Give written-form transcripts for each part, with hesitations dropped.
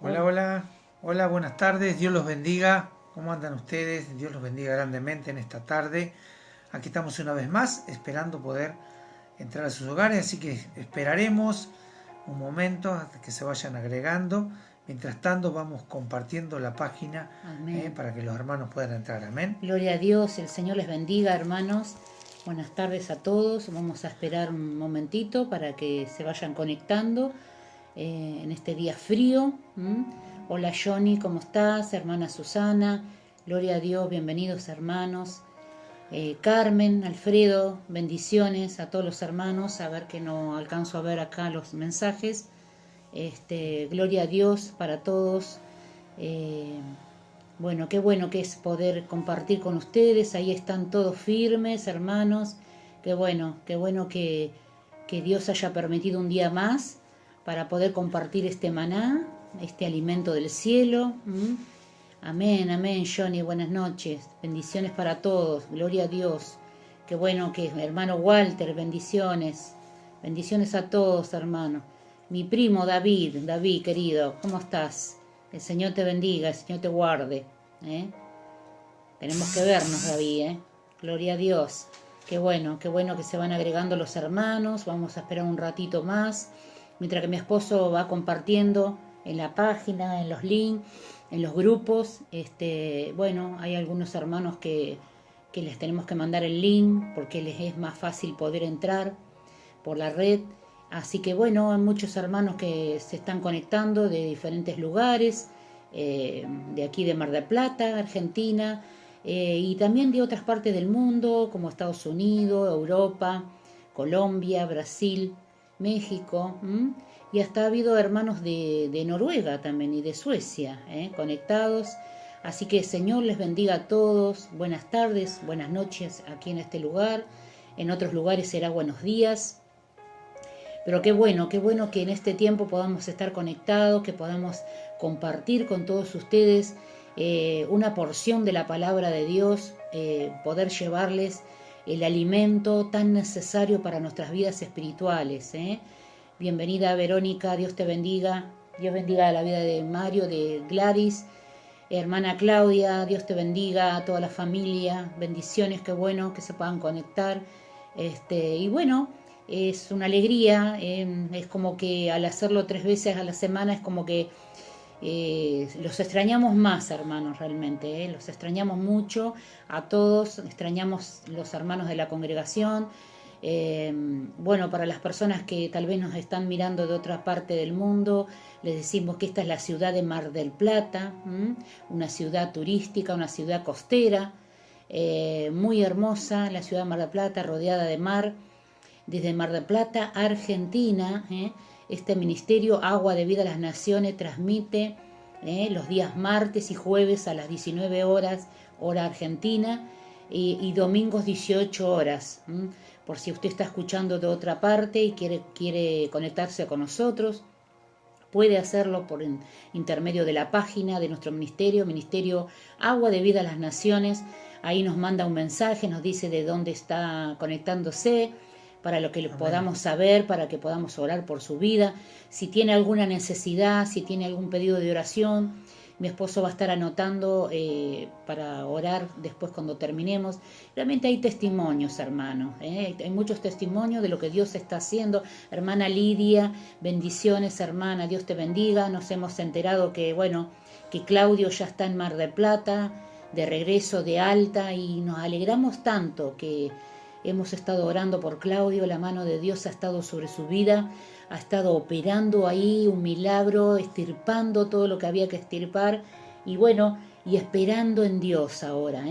Hola, Hola, hola, hola, buenas tardes, Dios los bendiga. ¿Cómo andan ustedes? Dios los bendiga grandemente en esta tarde. Aquí estamos una vez más esperando poder entrar a sus hogares, así que esperaremos un momento hasta que se vayan agregando. Mientras tanto vamos compartiendo la página amén. para que los hermanos puedan entrar. Amén. Gloria a Dios, el Señor les bendiga, hermanos. Buenas tardes a todos. Vamos a esperar un momentito para que se vayan conectando en este día frío. Hola Johnny, ¿cómo estás? Hermana Susana, gloria a Dios, bienvenidos hermanos. Carmen, Alfredo, bendiciones a todos los hermanos. A ver que no alcanzo a ver acá los mensajes. Gloria a Dios para todos. Eh, qué bueno que es poder compartir con ustedes. Ahí están todos firmes, hermanos. Qué bueno que Dios haya permitido un día más para poder compartir este maná, este alimento del cielo. Amén, amén, Johnny. Buenas noches. Bendiciones para todos. Gloria a Dios. Qué bueno que hermano Walter, bendiciones. Bendiciones a todos, hermano. Mi primo David, David, querido, ¿cómo estás? El Señor te bendiga, el Señor te guarde. ¿eh? Tenemos que vernos, David, ¿eh? Gloria a Dios. Qué bueno que se van agregando los hermanos. Vamos a esperar un ratito más. Mientras que mi esposo va compartiendo en la página, en los links, en los grupos. Hay algunos hermanos que les tenemos que mandar el link porque les es más fácil poder entrar por la red. Así que bueno, hay muchos hermanos que se están conectando de diferentes lugares, de aquí de Mar del Plata, Argentina, y también de otras partes del mundo, como Estados Unidos, Europa, Colombia, Brasil, México, y hasta ha habido hermanos de Noruega también y de Suecia conectados. Así que Señor les bendiga a todos, buenas tardes, buenas noches aquí en este lugar, en otros lugares será buenos días. Pero qué bueno que en este tiempo podamos estar conectados, que podamos compartir con todos ustedes una porción de la palabra de Dios, poder llevarles el alimento tan necesario para nuestras vidas espirituales. Bienvenida Verónica, Dios te bendiga, Dios bendiga la vida de Mario, de Gladys, hermana Claudia, Dios te bendiga, a toda la familia, bendiciones, qué bueno que se puedan conectar. Y bueno, es una alegría, es como que al hacerlo 3 veces a la semana es como que los extrañamos más, hermanos, realmente, los extrañamos mucho a todos, extrañamos los hermanos de la congregación. Para las personas que tal vez nos están mirando de otra parte del mundo, les decimos que esta es la ciudad de Mar del Plata, una ciudad turística, una ciudad costera, muy hermosa, la ciudad de Mar del Plata, rodeada de mar. Desde Mar del Plata, Argentina, este ministerio Agua de Vida a las Naciones transmite los días martes y jueves a las 19 horas, hora argentina, y domingos 18 horas. Por si usted está escuchando de otra parte y quiere conectarse con nosotros, puede hacerlo por intermedio de la página de nuestro ministerio, Ministerio Agua de Vida a las Naciones. Ahí nos manda un mensaje, nos dice de dónde está conectándose, para lo que Amén. podamos saber, para que podamos orar por su vida. Si tiene alguna necesidad, si tiene algún pedido de oración, mi esposo va a estar anotando para orar después cuando terminemos. Realmente hay testimonios, hermanos. Hay muchos testimonios de lo que Dios está haciendo. Hermana Lidia, bendiciones, hermana. Dios te bendiga. Nos hemos enterado que Claudio ya está en Mar del Plata, de regreso de alta, y nos alegramos tanto que hemos estado orando por Claudio. La mano de Dios ha estado sobre su vida, ha estado operando ahí un milagro, estirpando todo lo que había que estirpar, y esperando en Dios ahora,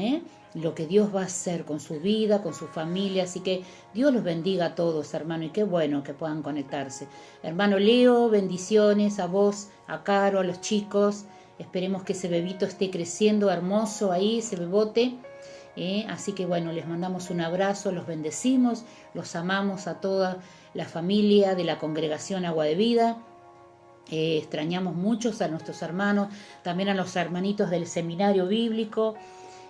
lo que Dios va a hacer con su vida, con su familia. Así que Dios los bendiga a todos, hermano, y qué bueno que puedan conectarse. Hermano Leo, bendiciones a vos, a Caro, a los chicos. Esperemos que ese bebito esté creciendo hermoso ahí, ese bebote. Así que les mandamos un abrazo, los bendecimos, los amamos a toda la familia de la congregación Agua de Vida. Extrañamos muchos a nuestros hermanos, también a los hermanitos del seminario bíblico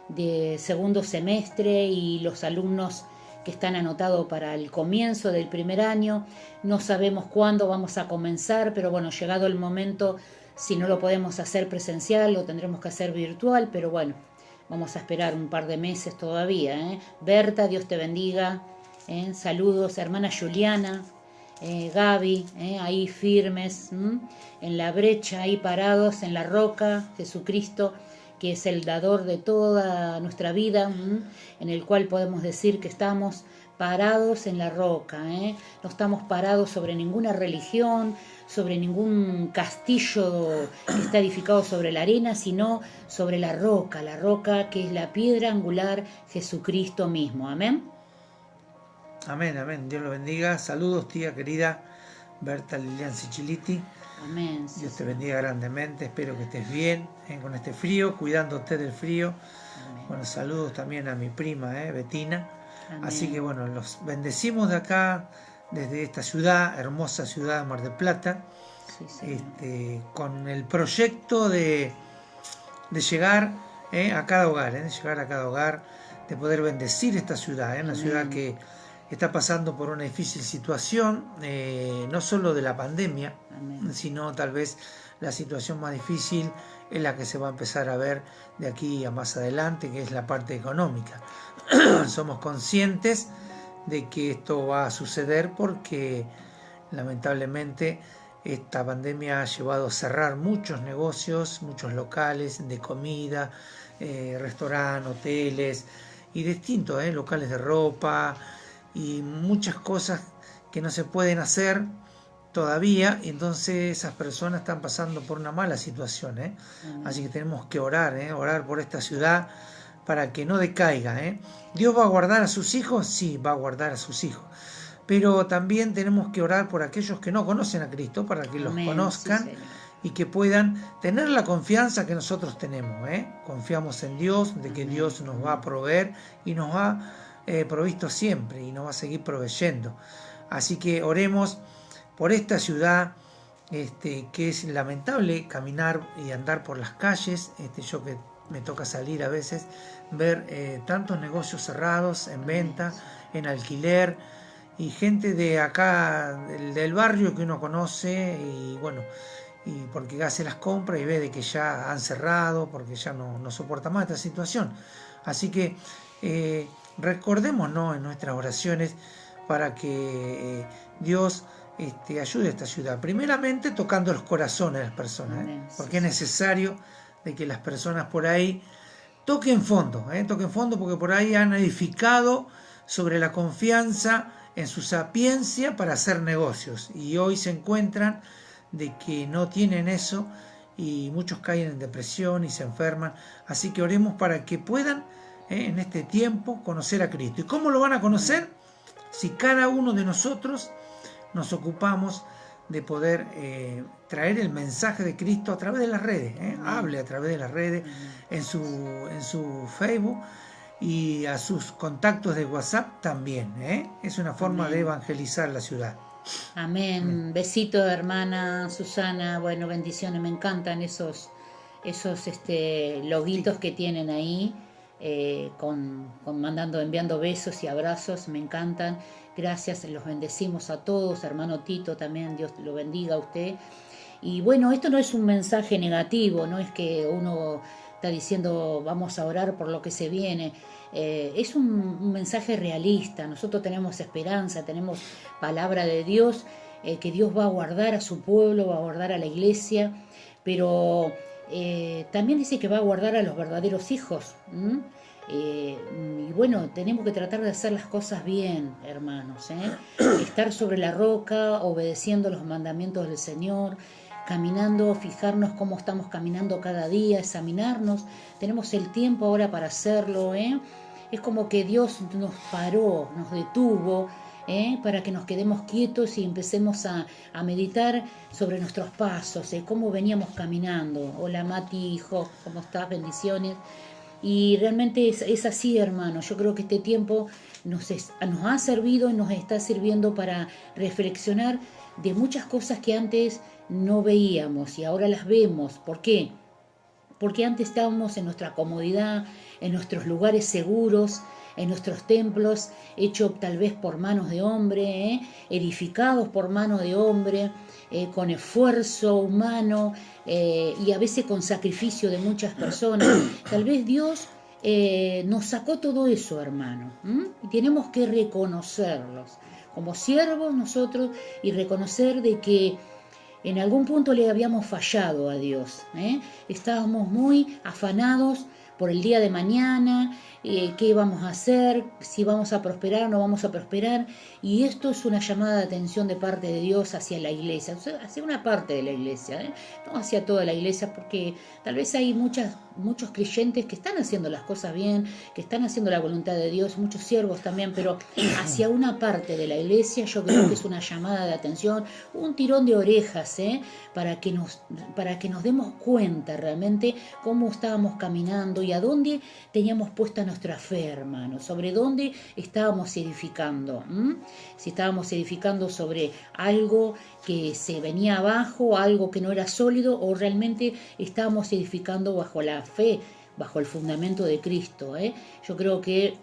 de segundo semestre y los alumnos que están anotados para el comienzo del primer año. No sabemos cuándo vamos a comenzar, pero llegado el momento Si no lo podemos hacer presencial, lo tendremos que hacer virtual, pero bueno, vamos a esperar un par de meses todavía. Berta, Dios te bendiga. Saludos, hermana Juliana, Gaby, ahí firmes, en la brecha, ahí parados en la roca, Jesucristo, que es el dador de toda nuestra vida, en el cual podemos decir que estamos parados en la roca, no estamos parados sobre ninguna religión, sobre ningún castillo que está edificado sobre la arena, sino sobre la roca que es la piedra angular, Jesucristo mismo. Amén. Amén, amén. Dios lo bendiga. Saludos, tía querida Berta Lilian Siciliti. Amén. Dios te bendiga grandemente. Espero que estés bien con este frío, cuidándote del frío. Amén. Bueno, saludos también a mi prima, Betina. Amén. Así que bueno, los bendecimos de acá, desde esta ciudad, hermosa ciudad de Mar del Plata, con el proyecto de llegar a cada hogar, de poder bendecir esta ciudad, una ciudad que está pasando por una difícil situación, no solo de la pandemia, Amén, sino tal vez la situación más difícil es la que se va a empezar a ver de aquí a más adelante, que es la parte económica. Somos conscientes de que esto va a suceder porque lamentablemente esta pandemia ha llevado a cerrar muchos negocios, muchos locales de comida, restaurantes, hoteles y distintos, locales de ropa y muchas cosas que no se pueden hacer todavía, entonces esas personas están pasando por una mala situación, así que tenemos que orar por esta ciudad para que no decaiga. ¿Dios va a guardar a sus hijos? Sí, va a guardar a sus hijos, pero también tenemos que orar por aquellos que no conocen a Cristo, para que los conozcan, sí, y que puedan tener la confianza que nosotros tenemos. Confiamos en Dios, de que Dios nos va a proveer y nos ha provisto siempre y nos va a seguir proveyendo. Así que oremos por esta ciudad, que es lamentable caminar y andar por las calles. Yo que me toca salir a veces, ver tantos negocios cerrados en venta, en alquiler, y gente de acá, del barrio que uno conoce, y bueno, y porque hace las compras y ve de que ya han cerrado, porque ya no soporta más esta situación. Así que recordémonos en nuestras oraciones para que Dios ayude a esta ciudad, primeramente tocando los corazones de las personas, porque es necesario de que las personas por ahí toquen fondo, porque por ahí han edificado sobre la confianza en su sapiencia para hacer negocios, y hoy se encuentran de que no tienen eso, y muchos caen en depresión y se enferman. Así que oremos para que puedan en este tiempo conocer a Cristo. ¿Y cómo lo van a conocer? Si cada uno de nosotros nos ocupamos de poder traer el mensaje de Cristo a través de las redes, hable a través de las redes, en su Facebook y a sus contactos de WhatsApp también. Es una forma de evangelizar la ciudad. Amén. Besito, hermana Susana. Bueno, bendiciones. Me encantan esos loguitos que tienen ahí, enviando besos y abrazos. Me encantan. Gracias, los bendecimos a todos. Hermano Tito también, Dios lo bendiga a usted. Y bueno, esto no es un mensaje negativo, no es que uno está diciendo vamos a orar por lo que se viene. Es un mensaje realista. Nosotros tenemos esperanza, tenemos palabra de Dios, que Dios va a guardar a su pueblo, va a guardar a la iglesia, pero también dice que va a guardar a los verdaderos hijos. Y bueno, tenemos que tratar de hacer las cosas bien, hermanos, estar sobre la roca, obedeciendo los mandamientos del Señor, caminando, fijarnos cómo estamos caminando cada día, examinarnos. Tenemos el tiempo ahora para hacerlo. Es como que Dios nos paró, nos detuvo, para que nos quedemos quietos y empecemos a meditar sobre nuestros pasos, cómo veníamos caminando. Hola Mati, hijo, ¿cómo estás? Bendiciones. Y realmente es así, hermano. Yo creo que este tiempo nos ha servido y nos está sirviendo para reflexionar de muchas cosas que antes no veíamos y ahora las vemos. ¿Por qué? porque antes estábamos en nuestra comodidad, en nuestros lugares seguros, en nuestros templos, hechos tal vez por manos de hombre, edificados por manos de hombre, con esfuerzo humano y a veces con sacrificio de muchas personas. Tal vez Dios nos sacó todo eso, hermano, y tenemos que reconocerlos como siervos nosotros y reconocer de que en algún punto le habíamos fallado a Dios. Estábamos muy afanados por el día de mañana, qué vamos a hacer, si vamos a prosperar o no vamos a prosperar. Y esto es una llamada de atención de parte de Dios hacia la iglesia, o sea, hacia una parte de la iglesia, no hacia toda la iglesia, porque tal vez hay muchos creyentes que están haciendo las cosas bien, que están haciendo la voluntad de Dios, muchos siervos también, pero hacia una parte de la iglesia yo creo que es una llamada de atención, un tirón de orejas, para que nos demos cuenta realmente cómo estábamos caminando y a dónde teníamos puesta nuestra fe, hermano, sobre dónde estábamos edificando. Si estábamos edificando sobre algo que se venía abajo, algo que no era sólido, o realmente estábamos edificando bajo la fe, bajo el fundamento de Cristo. Yo creo que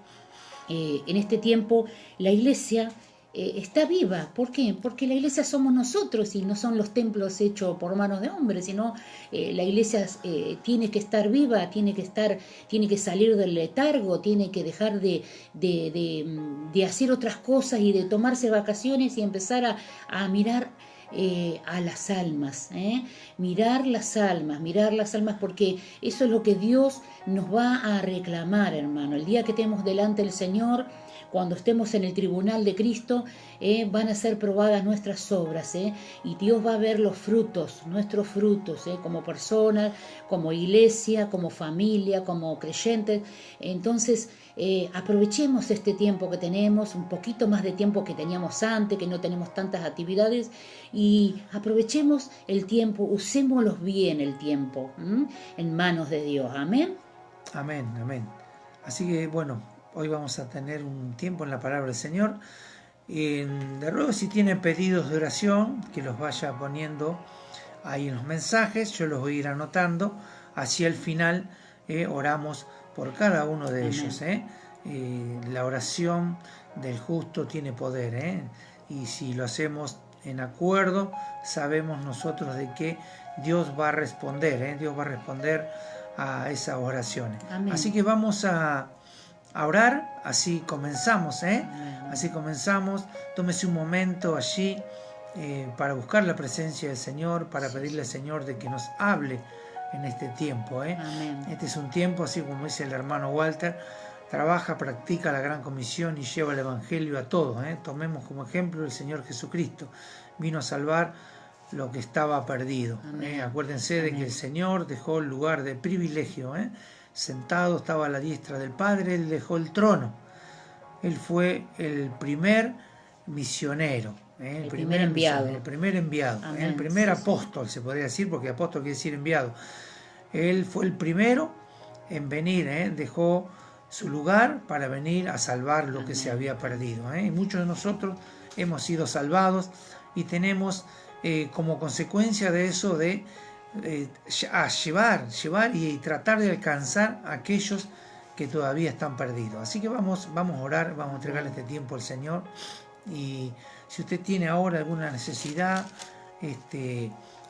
en este tiempo la iglesia está viva. ¿Por qué? Porque la iglesia somos nosotros y no son los templos hechos por manos de hombres, sino la iglesia tiene que estar viva, tiene que salir del letargo, tiene que dejar de hacer otras cosas y de tomarse vacaciones y empezar a mirar a las almas, mirar las almas, porque eso es lo que Dios nos va a reclamar, hermano. El día que estemos delante del Señor, cuando estemos en el tribunal de Cristo, van a ser probadas nuestras obras, y Dios va a ver los frutos, nuestros frutos, como personas, como iglesia, como familia, como creyentes. Entonces, aprovechemos este tiempo que tenemos, un poquito más de tiempo que teníamos antes, que no tenemos tantas actividades, y aprovechemos el tiempo, usémoslo bien el tiempo, en manos de Dios. Amén. Amén, amén. Así que bueno, hoy vamos a tener un tiempo en la palabra del Señor. De ruego, si tienen pedidos de oración, que los vaya poniendo ahí en los mensajes, yo los voy a ir anotando. Así al final oramos por cada uno de ellos. La oración del justo tiene poder, y si lo hacemos en acuerdo, sabemos nosotros de que Dios va a responder, Dios va a responder a esas oraciones. Amén. Así que vamos a orar, así comenzamos, así comenzamos. Tómese un momento allí para buscar la presencia del Señor, para pedirle al Señor de que nos hable en este tiempo. Amén. Este es un tiempo, así como dice el hermano Walter, trabaja, practica la gran comisión y lleva el evangelio a todos. Tomemos como ejemplo el Señor Jesucristo, vino a salvar lo que estaba perdido. Acuérdense de que el Señor dejó el lugar de privilegio, sentado, estaba a la diestra del Padre, Él dejó el trono. Él fue el primer misionero, el primer enviado. El primer enviado, el primer apóstol, se podría decir, porque apóstol quiere decir enviado. Él fue el primero en venir, dejó su lugar para venir a salvar lo que se había perdido. Y muchos de nosotros hemos sido salvados y tenemos como consecuencia de eso de llevar y tratar de alcanzar a aquellos que todavía están perdidos. Así que vamos a orar, vamos a entregarle este tiempo al Señor. Y si usted tiene ahora alguna necesidad,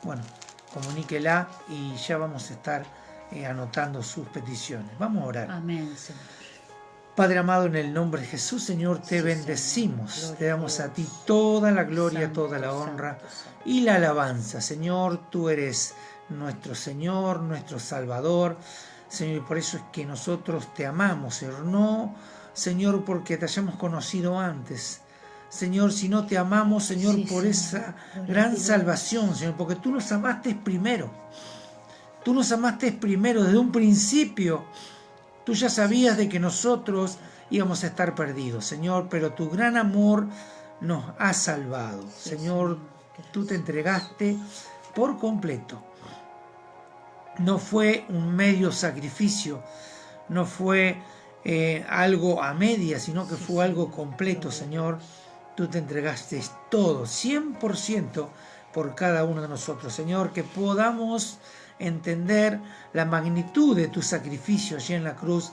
bueno, comuníquela y ya vamos a estar anotando sus peticiones. Vamos a orar. Amén, Señor. Padre amado, en el nombre de Jesús, Señor, te bendecimos. Señor. Te damos a ti toda la gloria, Santo, toda la honra santo. y la alabanza. Señor, tú eres nuestro Señor, nuestro Salvador. Señor, y por eso es que nosotros te amamos, Señor. No, Señor, porque te hayamos conocido antes. Señor, si no te amamos, Señor, por esa gran salvación, Señor, porque tú nos amaste primero. Tú nos amaste primero desde un principio. Tú ya sabías de que nosotros íbamos a estar perdidos, Señor, pero tu gran amor nos ha salvado. Señor, tú te entregaste por completo. No fue un medio sacrificio, no fue algo a media, sino que fue algo completo, Señor. Tú te entregaste todo, 100%, por cada uno de nosotros, Señor, que podamos entender la magnitud de tu sacrificio allí en la cruz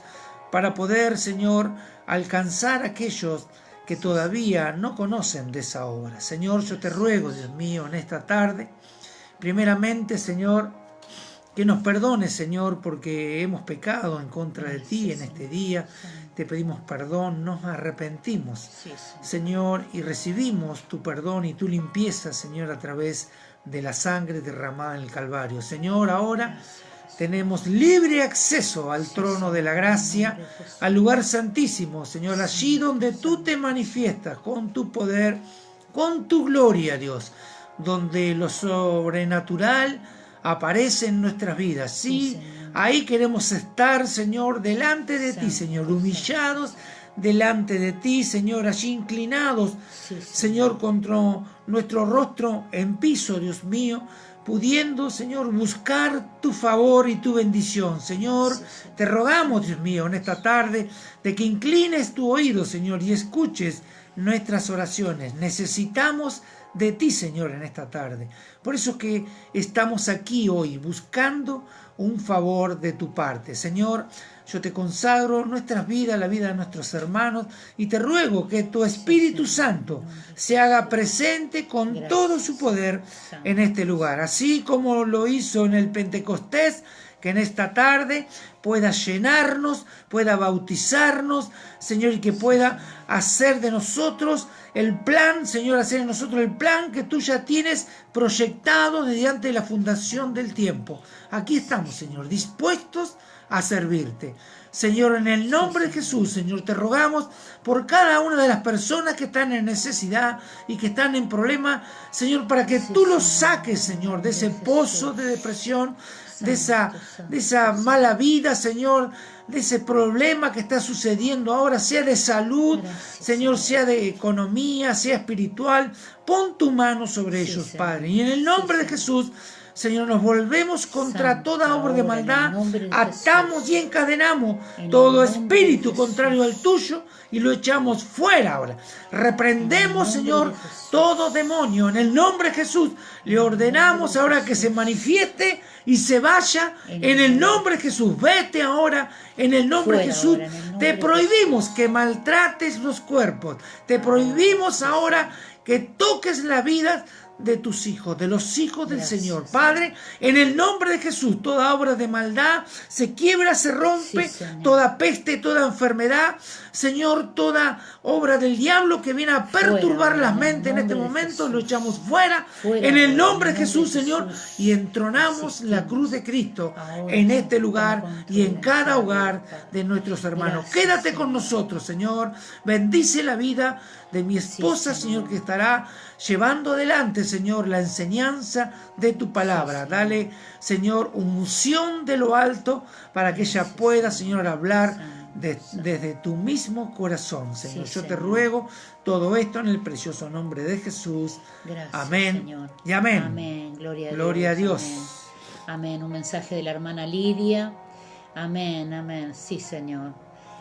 para poder, Señor, alcanzar a aquellos que todavía no conocen de esa obra. Señor, yo te ruego, Dios mío, en esta tarde, primeramente, Señor, que nos perdones, Señor, porque hemos pecado en contra de ti en este día. Te pedimos perdón, nos arrepentimos, Señor, y recibimos tu perdón y tu limpieza, Señor, a través de la sangre derramada en el Calvario. Señor, ahora tenemos libre acceso al trono de la gracia, al lugar santísimo, Señor, allí donde tú te manifiestas con tu poder, con tu gloria, Dios, donde lo sobrenatural aparece en nuestras vidas. Sí, ahí queremos estar, Señor, delante de ti, Señor, humillados delante de ti, Señor, allí inclinados, Señor, contra nuestro rostro en piso, Dios mío, pudiendo, Señor, buscar tu favor y tu bendición. Señor, te rogamos, Dios mío, en esta tarde, de que inclines tu oído, Señor, y escuches nuestras oraciones. Necesitamos de ti, Señor, en esta tarde. Por eso que estamos aquí hoy buscando un favor de tu parte. Señor, yo te consagro nuestras vidas, la vida de nuestros hermanos, y te ruego que tu Espíritu Santo se haga presente con todo su poder en este lugar, así como lo hizo en el Pentecostés, que en esta tarde pueda llenarnos, pueda bautizarnos, Señor, y que pueda hacer de nosotros el plan, Señor, hacer de nosotros el plan que tú ya tienes proyectado desde antes de la fundación del tiempo. Aquí estamos, Señor, dispuestos a servirte. Señor, en el nombre de Jesús, Señor, te rogamos por cada una de las personas que están en necesidad y que están en problema, Señor, para que tú los saques, Señor, de ese pozo de depresión, de esa mala vida, Señor, de ese problema que está sucediendo ahora, sea de salud, Señor, sea de economía, sea espiritual. Pon tu mano sobre ellos, Padre. Y en el nombre de Jesús, Señor, nos volvemos contra toda obra de maldad, atamos y encadenamos todo espíritu contrario al tuyo y lo echamos fuera ahora. Reprendemos, Señor, todo demonio. En el nombre de Jesús le ordenamos ahora que se manifieste y se vaya en el nombre de Jesús. Vete ahora en el nombre de Jesús. Te prohibimos que maltrates los cuerpos. Te prohibimos ahora que toques la vida de tus hijos, de los hijos del Señor. Padre, en el nombre de Jesús, toda obra de maldad se quiebra, se rompe, toda peste, toda enfermedad, Señor, toda obra del diablo que viene a perturbar las mentes en este momento, lo echamos fuera, en el nombre de Jesús, Señor, y entronamos la cruz de Cristo en este lugar y en cada hogar de nuestros hermanos. Quédate con nosotros, Señor, bendice la vida de mi esposa, Señor, que estará llevando adelante, Señor, la enseñanza de tu palabra. Dale, Señor, unción de lo alto para que ella pueda, Señor, hablar desde tu mismo corazón, Señor. Yo te ruego todo esto en el precioso nombre de Jesús. Gracias, amén, Señor. Y amén. Amén. Gloria a Dios. Amén. Un mensaje de la hermana Lidia. Amén, amén. Sí, Señor.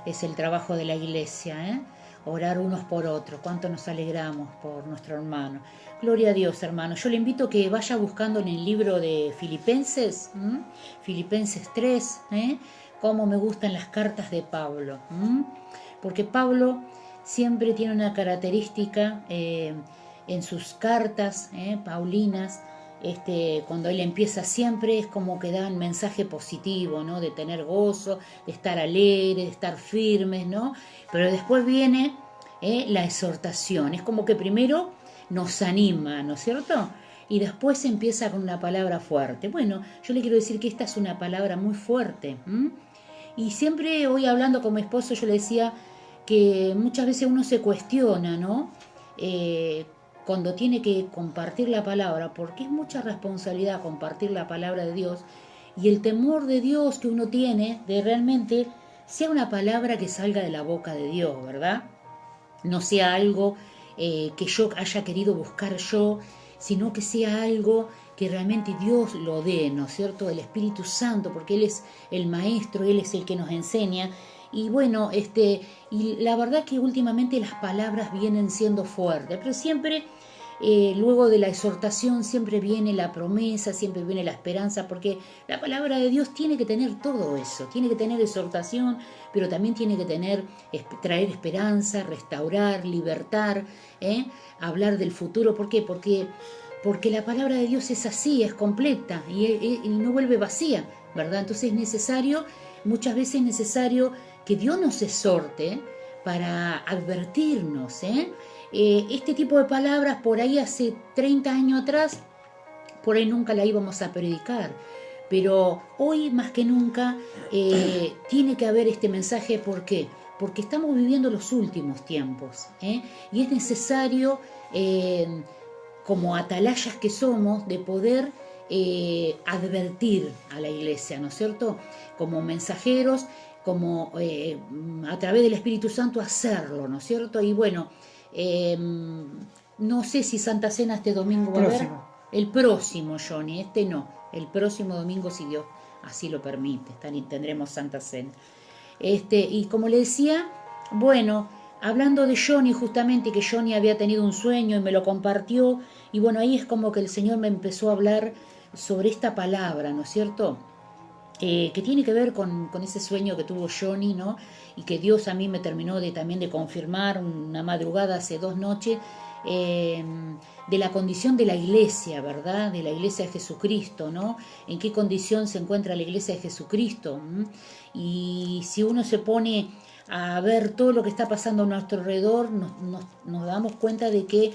Es el trabajo de la iglesia, ¿eh? Orar unos por otros. Cuánto nos alegramos por nuestro hermano. Gloria a Dios, hermano. Yo le invito a que vaya buscando en el libro de Filipenses, Filipenses 3, cómo me gustan las cartas de Pablo. Porque Pablo siempre tiene una característica en sus cartas paulinas. Cuando él empieza siempre es como que da un mensaje positivo, ¿no? De tener gozo, de estar alegre, de estar firmes, ¿no? Pero después viene la exhortación. Es como que primero nos anima, ¿no es cierto? Y después empieza con una palabra fuerte. Bueno, yo le quiero decir que esta es una palabra muy fuerte. Y siempre hoy hablando con mi esposo yo le decía que muchas veces uno se cuestiona, ¿no? Cuando tiene que compartir la palabra, porque es mucha responsabilidad compartir la palabra de Dios, y el temor de Dios que uno tiene de realmente sea una palabra que salga de la boca de Dios, ¿verdad? No sea algo que yo haya querido buscar yo, sino que sea algo que realmente Dios lo dé, ¿no es cierto? El Espíritu Santo, porque Él es el Maestro, Él es el que nos enseña. Y bueno, y la verdad que últimamente las palabras vienen siendo fuertes, pero siempre luego de la exhortación siempre viene la promesa, siempre viene la esperanza, porque la palabra de Dios tiene que tener todo eso, tiene que tener exhortación, pero también tiene que traer esperanza, restaurar, libertar, hablar del futuro. ¿Por qué? Porque la palabra de Dios es así, es completa y no vuelve vacía, ¿verdad? Entonces muchas veces es necesario que Dios nos exhorte para advertirnos. Este tipo de palabras por ahí hace 30 años atrás, por ahí nunca la íbamos a predicar, pero hoy más que nunca tiene que haber este mensaje. ¿Por qué? Porque estamos viviendo los últimos tiempos, y es necesario, como atalayas que somos, de poder advertir a la iglesia, ¿no es cierto? Como mensajeros, como a través del Espíritu Santo hacerlo, ¿no es cierto? Y bueno, no sé si Santa Cena este domingo va a haber. El próximo, Johnny, este no. El próximo domingo, si Dios así lo permite, tendremos Santa Cena. Y como le decía, bueno, hablando de Johnny, justamente que Johnny había tenido un sueño y me lo compartió, y bueno, ahí es como que el Señor me empezó a hablar sobre esta palabra, ¿no es cierto? Que tiene que ver con ese sueño que tuvo Johnny, ¿no? Y que Dios a mí me terminó también de confirmar una madrugada hace 2 noches, de la condición de la iglesia, ¿verdad? De la iglesia de Jesucristo, ¿no? En qué condición se encuentra la iglesia de Jesucristo. Y si uno se pone a ver todo lo que está pasando a nuestro alrededor, nos damos cuenta de que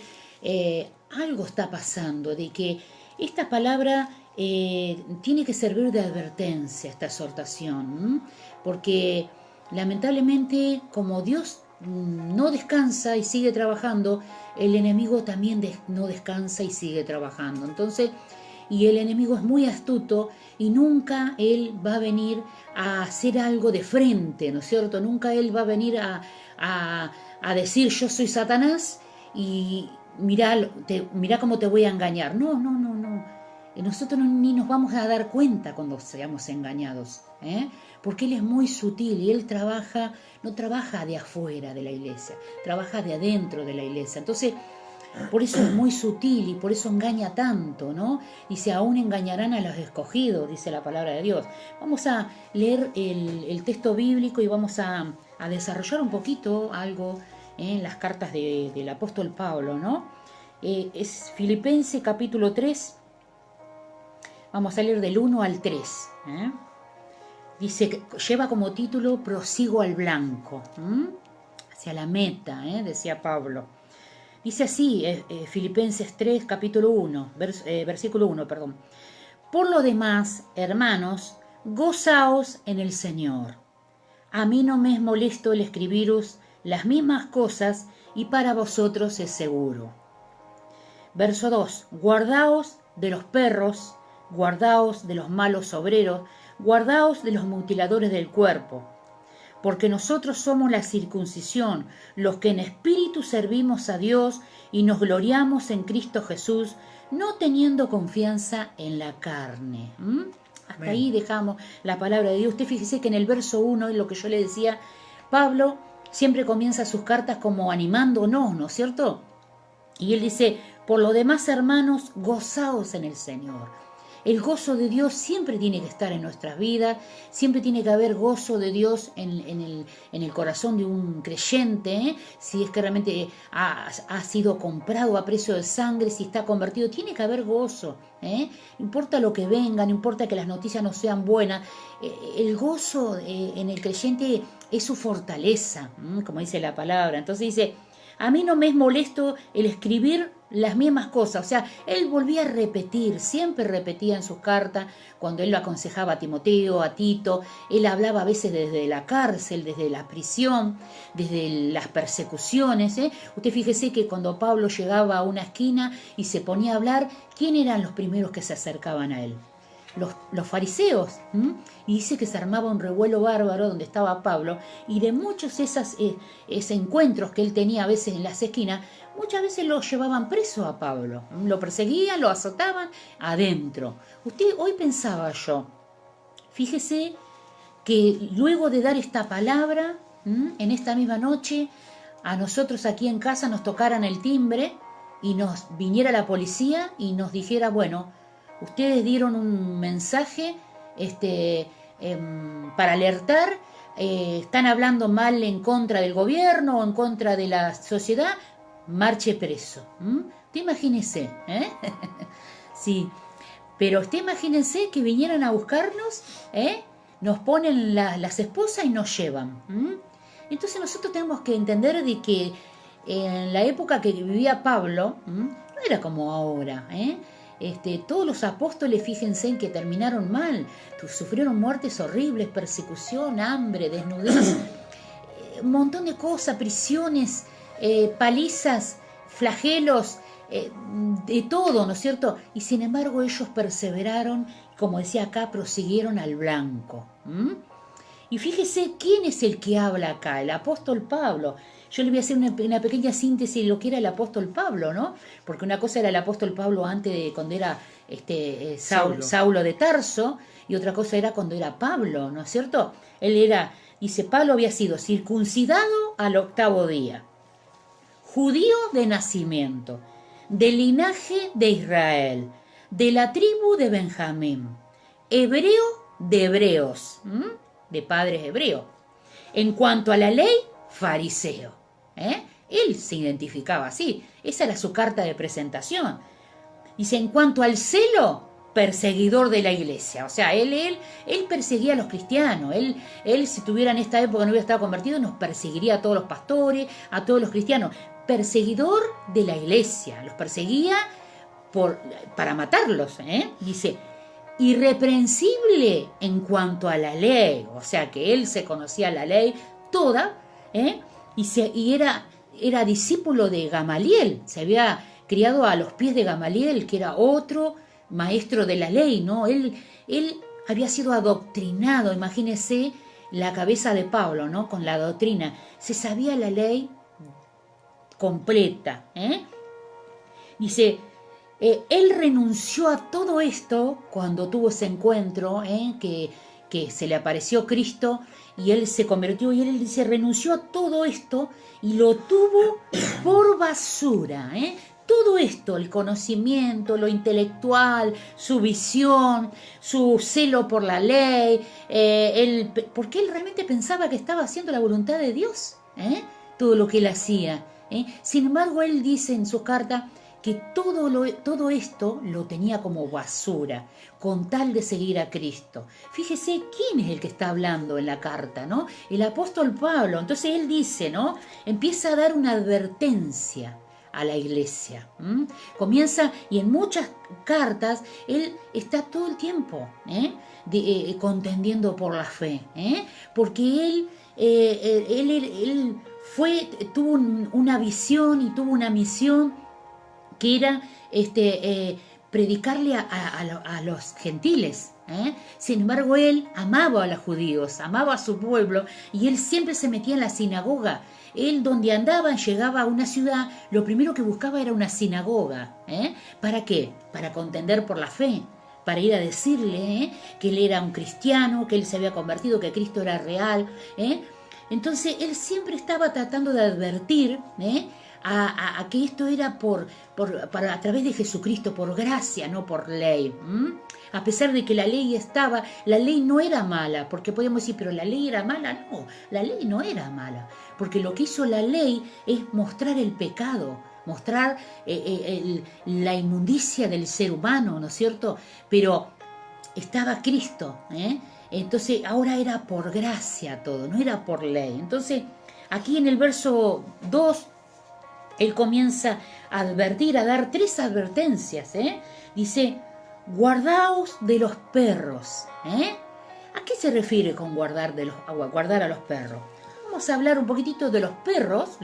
algo está pasando, de que esta palabra tiene que servir de advertencia, esta exhortación, porque lamentablemente, como Dios no descansa y sigue trabajando, el enemigo también no descansa y sigue trabajando. Entonces, y el enemigo es muy astuto y nunca él va a venir a hacer algo de frente, ¿no es cierto? Nunca él va a venir a decir yo soy Satanás y mirá cómo te voy a engañar. No. Nosotros ni nos vamos a dar cuenta cuando seamos engañados, porque Él es muy sutil y Él no trabaja de afuera de la iglesia, trabaja de adentro de la iglesia. Entonces, por eso es muy sutil y por eso engaña tanto, ¿no? Dice, aún engañarán a los escogidos, dice la palabra de Dios. Vamos a leer el texto bíblico y vamos a desarrollar un poquito algo en las cartas del apóstol Pablo, ¿no? Es Filipenses capítulo 3. Vamos a leer del 1 al 3. Dice, lleva como título Prosigo al blanco, hacia la meta, decía Pablo. Dice así, Filipenses 3, capítulo 1, versículo 1, perdón. Por lo demás, hermanos, gozaos en el Señor. A mí no me es molesto el escribiros las mismas cosas y para vosotros es seguro. Verso 2, guardaos de los perros, guardaos de los malos obreros, guardaos de los mutiladores del cuerpo, porque nosotros somos la circuncisión, los que en espíritu servimos a Dios y nos gloriamos en Cristo Jesús, no teniendo confianza en la carne. Hasta Amén. Ahí dejamos la palabra de Dios. Usted fíjese que en el verso 1, es lo que yo le decía, Pablo siempre comienza sus cartas como animándonos, ¿no es cierto? Y él dice, por lo demás, hermanos, gozaos en el Señor. El gozo de Dios siempre tiene que estar en nuestras vidas, siempre tiene que haber gozo de Dios en el corazón de un creyente, si es que realmente ha sido comprado a precio de sangre, si está convertido, tiene que haber gozo. No importa lo que venga, no importa que las noticias no sean buenas, el gozo en el creyente es su fortaleza, como dice la palabra. Entonces dice, a mí no me es molesto el escribir las mismas cosas. O sea, él volvía a repetir, siempre repetía en sus cartas, cuando él lo aconsejaba a Timoteo, a Tito, él hablaba a veces desde la cárcel, desde la prisión, desde las persecuciones. Usted fíjese que cuando Pablo llegaba a una esquina y se ponía a hablar, ¿quién eran los primeros que se acercaban a él? Los fariseos, y dice que se armaba un revuelo bárbaro donde estaba Pablo, y de muchos esos encuentros que él tenía a veces en las esquinas, muchas veces lo llevaban preso a Pablo, lo perseguían, lo azotaban adentro. Hoy pensaba yo, fíjese que luego de dar esta palabra, en esta misma noche, a nosotros aquí en casa nos tocaran el timbre, y nos viniera la policía y nos dijera, bueno, ustedes dieron un mensaje para alertar, están hablando mal en contra del gobierno o en contra de la sociedad, marche preso. Te imagínese, ¿eh? Sí, pero usted imagínense que vinieran a buscarnos, nos ponen las esposas y nos llevan. Entonces nosotros tenemos que entender de que en la época que vivía Pablo, no era como ahora, todos los apóstoles, fíjense en que terminaron mal, sufrieron muertes horribles, persecución, hambre, desnudez, un montón de cosas, prisiones, palizas, flagelos, de todo, ¿no es cierto? Y sin embargo ellos perseveraron, como decía acá, prosiguieron al blanco. Y fíjese quién es el que habla acá, el apóstol Pablo. Yo le voy a hacer una pequeña síntesis de lo que era el apóstol Pablo, ¿no? Porque una cosa era el apóstol Pablo antes de cuando era Saulo de Tarso, y otra cosa era cuando era Pablo, ¿no es cierto? Dice, Pablo había sido circuncidado al 8º día, judío de nacimiento, del linaje de Israel, de la tribu de Benjamín, hebreo de hebreos, de padres hebreos. En cuanto a la ley, fariseo. Él se identificaba así. Esa era su carta de presentación. Dice, en cuanto al celo, perseguidor de la iglesia. O sea, él perseguía a los cristianos. Él, si tuviera en esta época no hubiera estado convertido, nos perseguiría a todos los pastores, a todos los cristianos. Perseguidor de la iglesia. Los perseguía para matarlos. Dice, irreprensible en cuanto a la ley. O sea, que él se conocía la ley toda, y era discípulo de Gamaliel, se había criado a los pies de Gamaliel, que era otro maestro de la ley, ¿no? Él había sido adoctrinado, imagínese la cabeza de Pablo, ¿no? Con la doctrina, se sabía la ley completa, Dice, él renunció a todo esto cuando tuvo ese encuentro, que se le apareció Cristo y él se convirtió, y él dice, renunció a todo esto y lo tuvo por basura. Todo esto, el conocimiento, lo intelectual, su visión, su celo por la ley, porque él realmente pensaba que estaba haciendo la voluntad de Dios, todo lo que él hacía. Sin embargo, él dice en su carta que todo esto lo tenía como basura, con tal de seguir a Cristo. Fíjese quién es el que está hablando en la carta, ¿no? El apóstol Pablo. Entonces él dice, ¿no? Empieza a dar una advertencia a la iglesia. Comienza, y en muchas cartas, él está todo el tiempo contendiendo por la fe, porque él tuvo una visión y tuvo una misión que era predicarle a los gentiles. Sin embargo, él amaba a los judíos, amaba a su pueblo, y él siempre se metía en la sinagoga. Él, donde andaba, llegaba a una ciudad, lo primero que buscaba era una sinagoga. ¿Para qué? Para contender por la fe, para ir a decirle que él era un cristiano, que él se había convertido, que Cristo era real. Entonces, él siempre estaba tratando de advertir a que esto era a través de Jesucristo, por gracia, no por ley. A pesar de que la ley estaba, la ley no era mala, porque podemos decir, pero la ley era mala. No, la ley no era mala, porque lo que hizo la ley es mostrar el pecado, mostrar la inmundicia del ser humano, ¿no es cierto? Pero estaba Cristo, entonces ahora era por gracia todo, no era por ley. Entonces, aquí en el verso 2, él comienza a advertir, a dar 3 advertencias. Dice, guardaos de los perros. ¿A qué se refiere con guardar a los perros? Vamos a hablar un poquitito de los perros,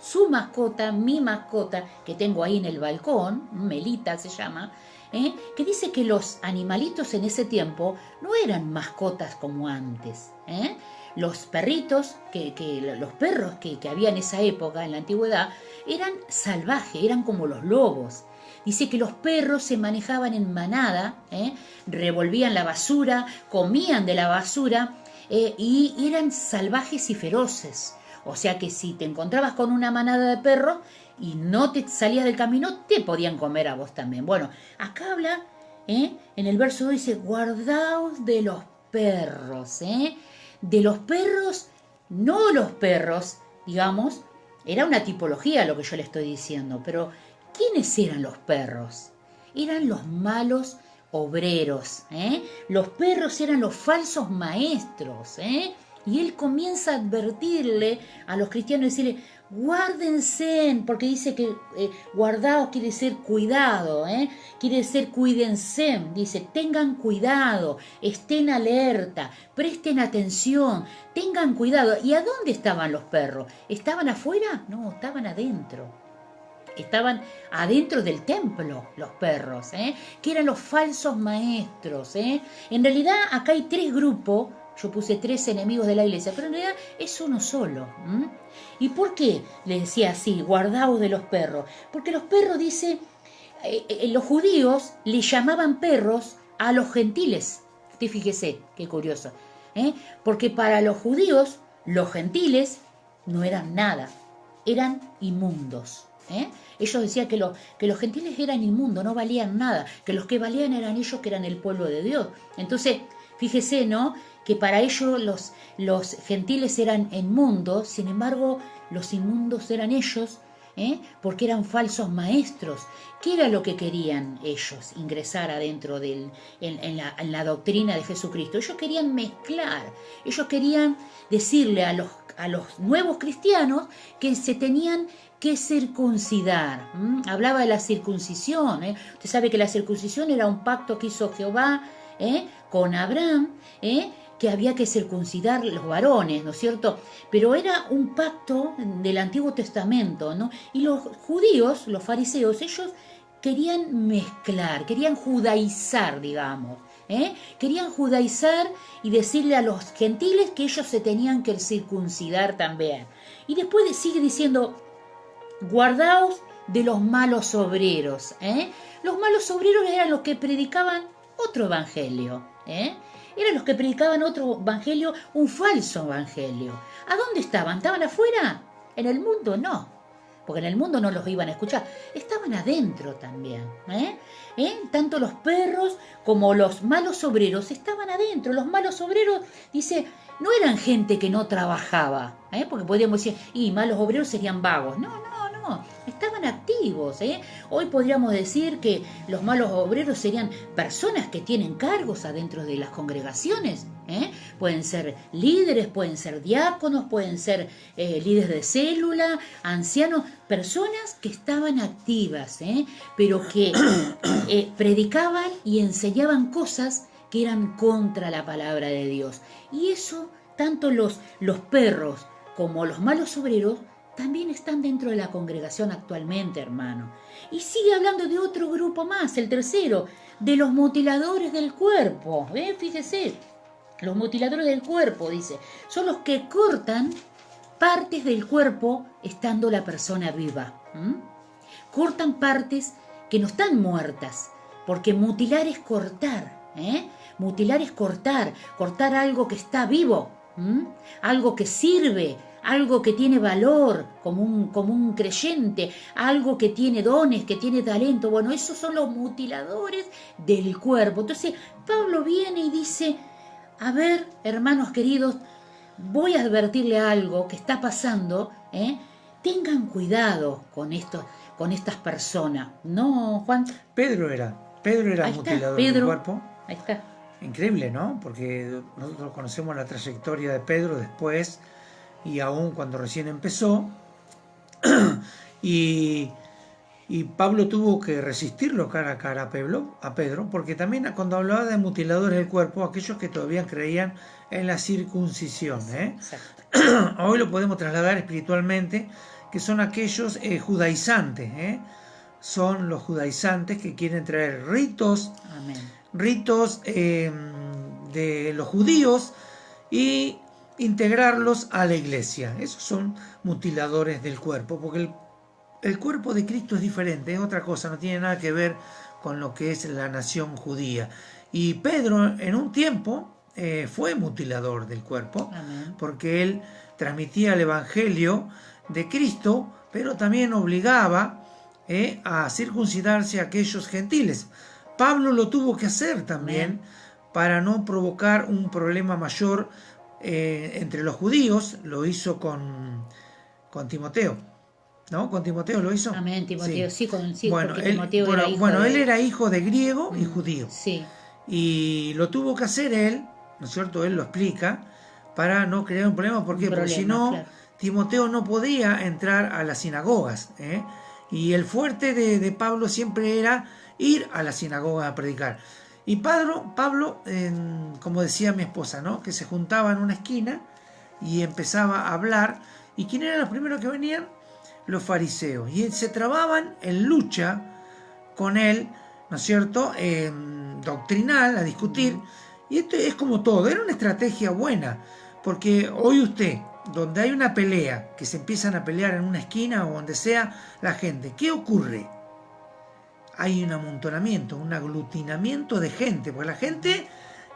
su mascota, mi mascota, que tengo ahí en el balcón, Melita se llama, que dice que los animalitos en ese tiempo no eran mascotas como antes. Los perritos, los perros que había en esa época, en la antigüedad, eran salvajes, eran como los lobos. Dice que los perros se manejaban en manada, revolvían la basura, comían de la basura, y eran salvajes y feroces. O sea que si te encontrabas con una manada de perros, y no te salías del camino, te podían comer a vos también. Bueno, acá habla, en el verso 2 dice, guardaos de los perros, de los perros, no los perros, digamos, era una tipología lo que yo le estoy diciendo, pero ¿quiénes eran los perros? Eran los malos obreros, Los perros eran los falsos maestros, Y él comienza a advertirle a los cristianos, decirle, guárdense, porque dice que guardaos quiere decir cuidado, quiere decir cuídense, dice, tengan cuidado, estén alerta, presten atención, tengan cuidado. ¿Y a dónde estaban los perros? ¿Estaban afuera? No, estaban adentro. Estaban adentro del templo los perros, que eran los falsos maestros. En realidad acá hay 3 grupos, yo puse 3 enemigos de la iglesia, pero en realidad es uno solo. ¿Y por qué le decía así, guardaos de los perros? Porque los perros, dice, los judíos le llamaban perros a los gentiles. Usted fíjese, qué curioso. Porque para los judíos, los gentiles no eran nada, eran inmundos. Ellos decían que los gentiles eran inmundos, no valían nada, que los que valían eran ellos, que eran el pueblo de Dios. Entonces, fíjese, ¿no?, que para ellos los gentiles eran inmundos, sin embargo, los inmundos eran ellos, porque eran falsos maestros. ¿Qué era lo que querían ellos? Ingresar adentro en la doctrina de Jesucristo. Ellos querían mezclar, ellos querían decirle a los nuevos cristianos que se tenían que circuncidar. Hablaba de la circuncisión. Usted sabe que la circuncisión era un pacto que hizo Jehová con Abraham, que había que circuncidar los varones, ¿no es cierto? Pero era un pacto del Antiguo Testamento, ¿no? Y los judíos, los fariseos, ellos querían mezclar, querían judaizar, digamos. Querían judaizar y decirle a los gentiles que ellos se tenían que circuncidar también. Y después sigue diciendo, guardaos de los malos obreros. Los malos obreros eran los que predicaban otro evangelio. Eran los que predicaban otro evangelio, un falso evangelio. ¿A dónde estaban? ¿Estaban afuera? ¿En el mundo? No, porque en el mundo no los iban a escuchar. Estaban adentro también. Tanto los perros como los malos obreros estaban adentro. Los malos obreros, dice, no eran gente que no trabajaba, porque podríamos decir, y malos obreros serían vagos. No, estaban activos. Hoy podríamos decir que los malos obreros serían personas que tienen cargos adentro de las congregaciones. Pueden ser líderes, pueden ser diáconos, pueden ser líderes de célula, ancianos, personas que estaban activas, pero que predicaban y enseñaban cosas que eran contra la palabra de Dios. Y eso, tanto los perros como los malos obreros también están dentro de la congregación actualmente, hermano. Y sigue hablando de otro grupo más, el tercero, de los mutiladores del cuerpo. Fíjese, los mutiladores del cuerpo, dice, son los que cortan partes del cuerpo estando la persona viva. Cortan partes que no están muertas, porque mutilar es cortar. Mutilar es cortar algo que está vivo, algo que sirve, algo que tiene valor como un creyente, algo que tiene dones, que tiene talento. Bueno, esos son los mutiladores del cuerpo. Entonces Pablo viene y dice, a ver, hermanos queridos, voy a advertirle algo que está pasando, tengan cuidado con estas personas. ¿No, Juan? Pedro era mutilador del cuerpo. Ahí está. Increíble, ¿no? Porque nosotros conocemos la trayectoria de Pedro después y aún cuando recién empezó. y Pablo tuvo que resistirlo cara a cara a Pedro, porque también cuando hablaba de mutiladores del cuerpo, aquellos que todavía creían en la circuncisión, hoy lo podemos trasladar espiritualmente, que son aquellos judaizantes, son los judaizantes que quieren traer ritos, de los judíos y integrarlos a la iglesia. Esos son mutiladores del cuerpo, porque el cuerpo de Cristo es diferente, es otra cosa, no tiene nada que ver con lo que es la nación judía. Y Pedro en un tiempo fue mutilador del cuerpo, porque él transmitía el Evangelio de Cristo, pero también obligaba a circuncidarse a aquellos gentiles. Pablo lo tuvo que hacer también para no provocar un problema mayor entre los judíos. Lo hizo con Timoteo, ¿no? ¿Con Timoteo lo hizo? Amén, Timoteo, sí, bueno, porque Timoteo era hijo él era hijo de griego y judío. Sí. Y lo tuvo que hacer él, ¿no es cierto? Él lo explica, para no crear un problema. ¿Por qué? Porque si no, claro, Timoteo no podía entrar a las sinagogas. Y el fuerte de Pablo siempre era ir a las sinagogas a predicar. Y Pablo, como decía mi esposa, ¿no? Que se juntaba en una esquina y empezaba a hablar. ¿Y quién eran los primeros que venían? Los fariseos. Y se trababan en lucha con él, ¿no es cierto? Doctrinal, a discutir. Y esto es como todo, era una estrategia buena. Porque hoy usted, donde hay una pelea, que se empiezan a pelear en una esquina o donde sea la gente, ¿qué ocurre? Hay un amontonamiento, un aglutinamiento de gente, porque la gente,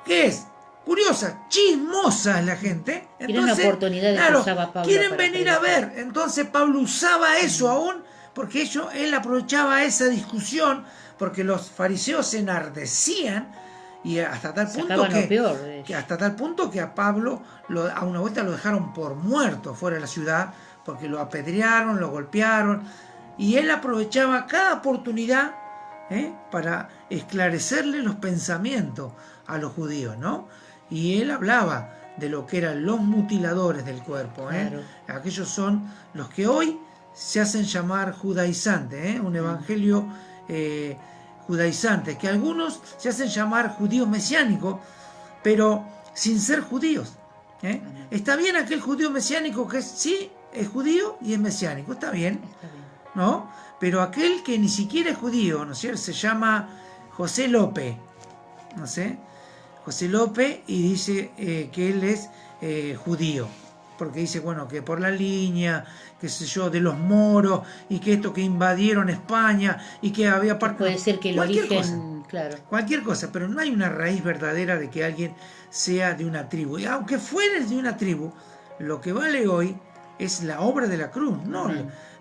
¿qué es? Curiosa, chismosa es la gente. Entonces, era una oportunidad de claro, que usaba Pablo quieren para venir a ver. Entonces Pablo usaba eso aún, porque él aprovechaba esa discusión, porque los fariseos se enardecían, y hasta tal punto que a Pablo a una vuelta lo dejaron por muerto fuera de la ciudad, porque lo apedrearon, lo golpearon, y él aprovechaba cada oportunidad para esclarecerle los pensamientos a los judíos, ¿no? Y él hablaba de lo que eran los mutiladores del cuerpo. Claro. Aquellos son los que hoy se hacen llamar judaizantes, un evangelio judaizante, que algunos se hacen llamar judíos mesiánicos, pero sin ser judíos. Está bien aquel judío mesiánico que sí es judío y es mesiánico, está bien, ¿no? Pero aquel que ni siquiera es judío, ¿no es cierto? Se llama José López, no sé, José López, y dice que él es judío, porque dice, bueno, que por la línea, qué sé yo, de los moros, y que esto que invadieron España, y que había parte... Puede ser que el origen, claro. Cualquier cosa, pero no hay una raíz verdadera de que alguien sea de una tribu. Y aunque fueres de una tribu, lo que vale hoy es la obra de la cruz, no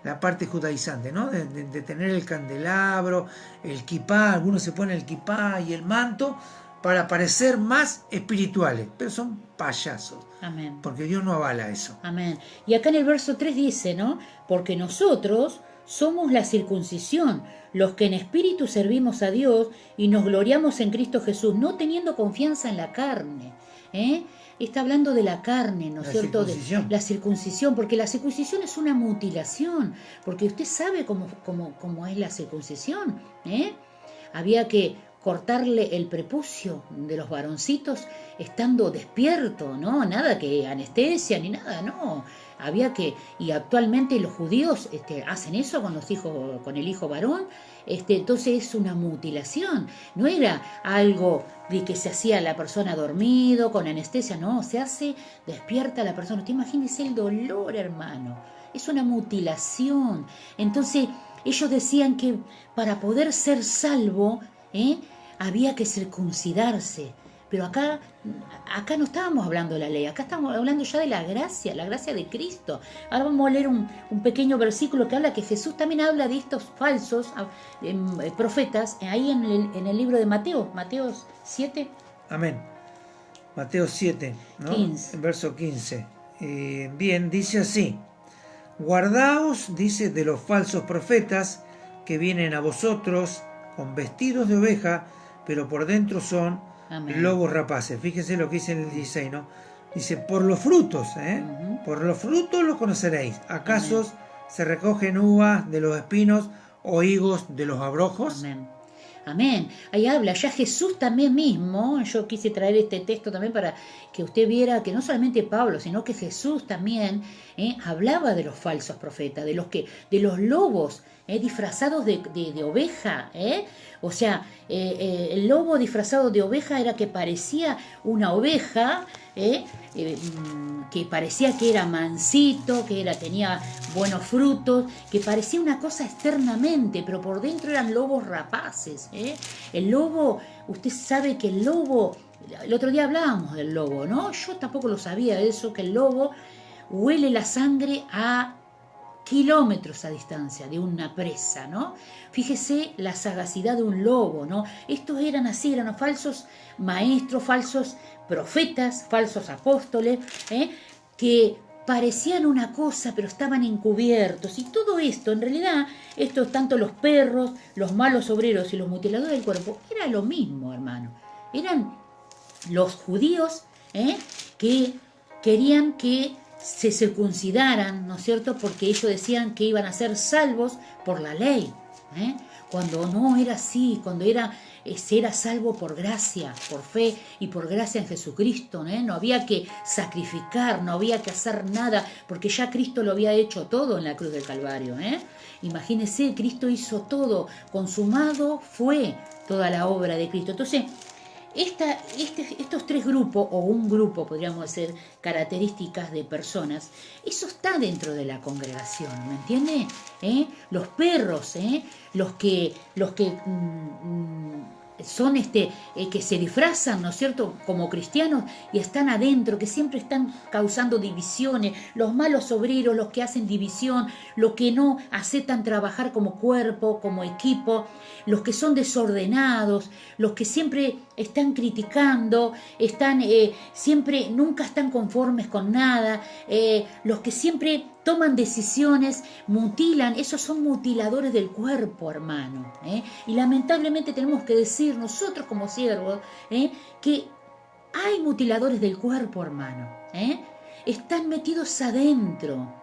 la parte judaizante, ¿no? De tener el candelabro, el kipá, algunos se ponen el kipá y el manto para parecer más espirituales, pero son payasos. Amén. Porque Dios no avala eso. Amén. Y acá en el verso 3 dice, ¿no? Porque nosotros somos la circuncisión, los que en espíritu servimos a Dios y nos gloriamos en Cristo Jesús, no teniendo confianza en la carne. Está hablando de la carne, ¿no es cierto? De la circuncisión, porque la circuncisión es una mutilación, porque usted sabe cómo es la circuncisión. Había que cortarle el prepucio de los varoncitos estando despierto, ¿no? Nada que anestesia ni nada, no. Había que, y actualmente los judíos hacen eso con los hijos, con el hijo varón, entonces es una mutilación, no era algo de que se hacía la persona dormido, con anestesia, no, se hace despierta la persona. Usted imagínese el dolor, hermano, es una mutilación. Entonces ellos decían que para poder ser salvo, había que circuncidarse. Pero acá no estábamos hablando de la ley, acá estamos hablando ya de la gracia de Cristo. Ahora vamos a leer un pequeño versículo que habla que Jesús también habla de estos falsos profetas, ahí en el libro de Mateo 7. Amén. Mateo 7, ¿no? 15. Verso 15. Bien, dice así: guardaos, dice, de los falsos profetas que vienen a vosotros con vestidos de oveja, pero por dentro son Amén. Lobos rapaces. Fíjense lo que dice en el 16, ¿no? Dice, por los frutos, por los frutos los conoceréis. ¿Acaso Amén. Se recogen uvas de los espinos o higos de los abrojos? Amén. Amén. Ahí habla ya Jesús también mismo. Yo quise traer este texto también para que usted viera que no solamente Pablo, sino que Jesús también hablaba de los falsos profetas, de los lobos disfrazados de oveja. O sea, el lobo disfrazado de oveja era que parecía una oveja, que parecía que era mansito, que tenía buenos frutos, que parecía una cosa externamente, pero por dentro eran lobos rapaces. El lobo, usted sabe que el lobo, el otro día hablábamos del lobo, ¿no? Yo tampoco lo sabía eso, que el lobo, huele la sangre a kilómetros a distancia de una presa, ¿no? Fíjese la sagacidad de un lobo, ¿no? Estos eran así, eran falsos maestros, falsos profetas, falsos apóstoles, que parecían una cosa, pero estaban encubiertos. Y todo esto, en realidad, estos, tanto los perros, los malos obreros y los mutiladores del cuerpo, era lo mismo, hermano. Eran los judíos que querían que se circuncidaran, ¿no es cierto? Porque ellos decían que iban a ser salvos por la ley, cuando no era así, cuando se era salvo por gracia, por fe y por gracia en Jesucristo, no había que sacrificar, no había que hacer nada, porque ya Cristo lo había hecho todo en la cruz del Calvario. Imagínense, Cristo hizo todo, consumado fue toda la obra de Cristo. Entonces, estos tres grupos, o un grupo, podríamos decir, características de personas, eso está dentro de la congregación, ¿me entiende? Los perros, los que son que se disfrazan, ¿no es cierto?, como cristianos y están adentro, que siempre están causando divisiones, los malos obreros, los que hacen división, los que no aceptan trabajar como cuerpo, como equipo, los que son desordenados, los que siempre están criticando, siempre, nunca están conformes con nada, los que siempre toman decisiones, mutilan, esos son mutiladores del cuerpo, hermano. Y lamentablemente tenemos que decir nosotros como siervos que hay mutiladores del cuerpo, hermano. Están metidos adentro.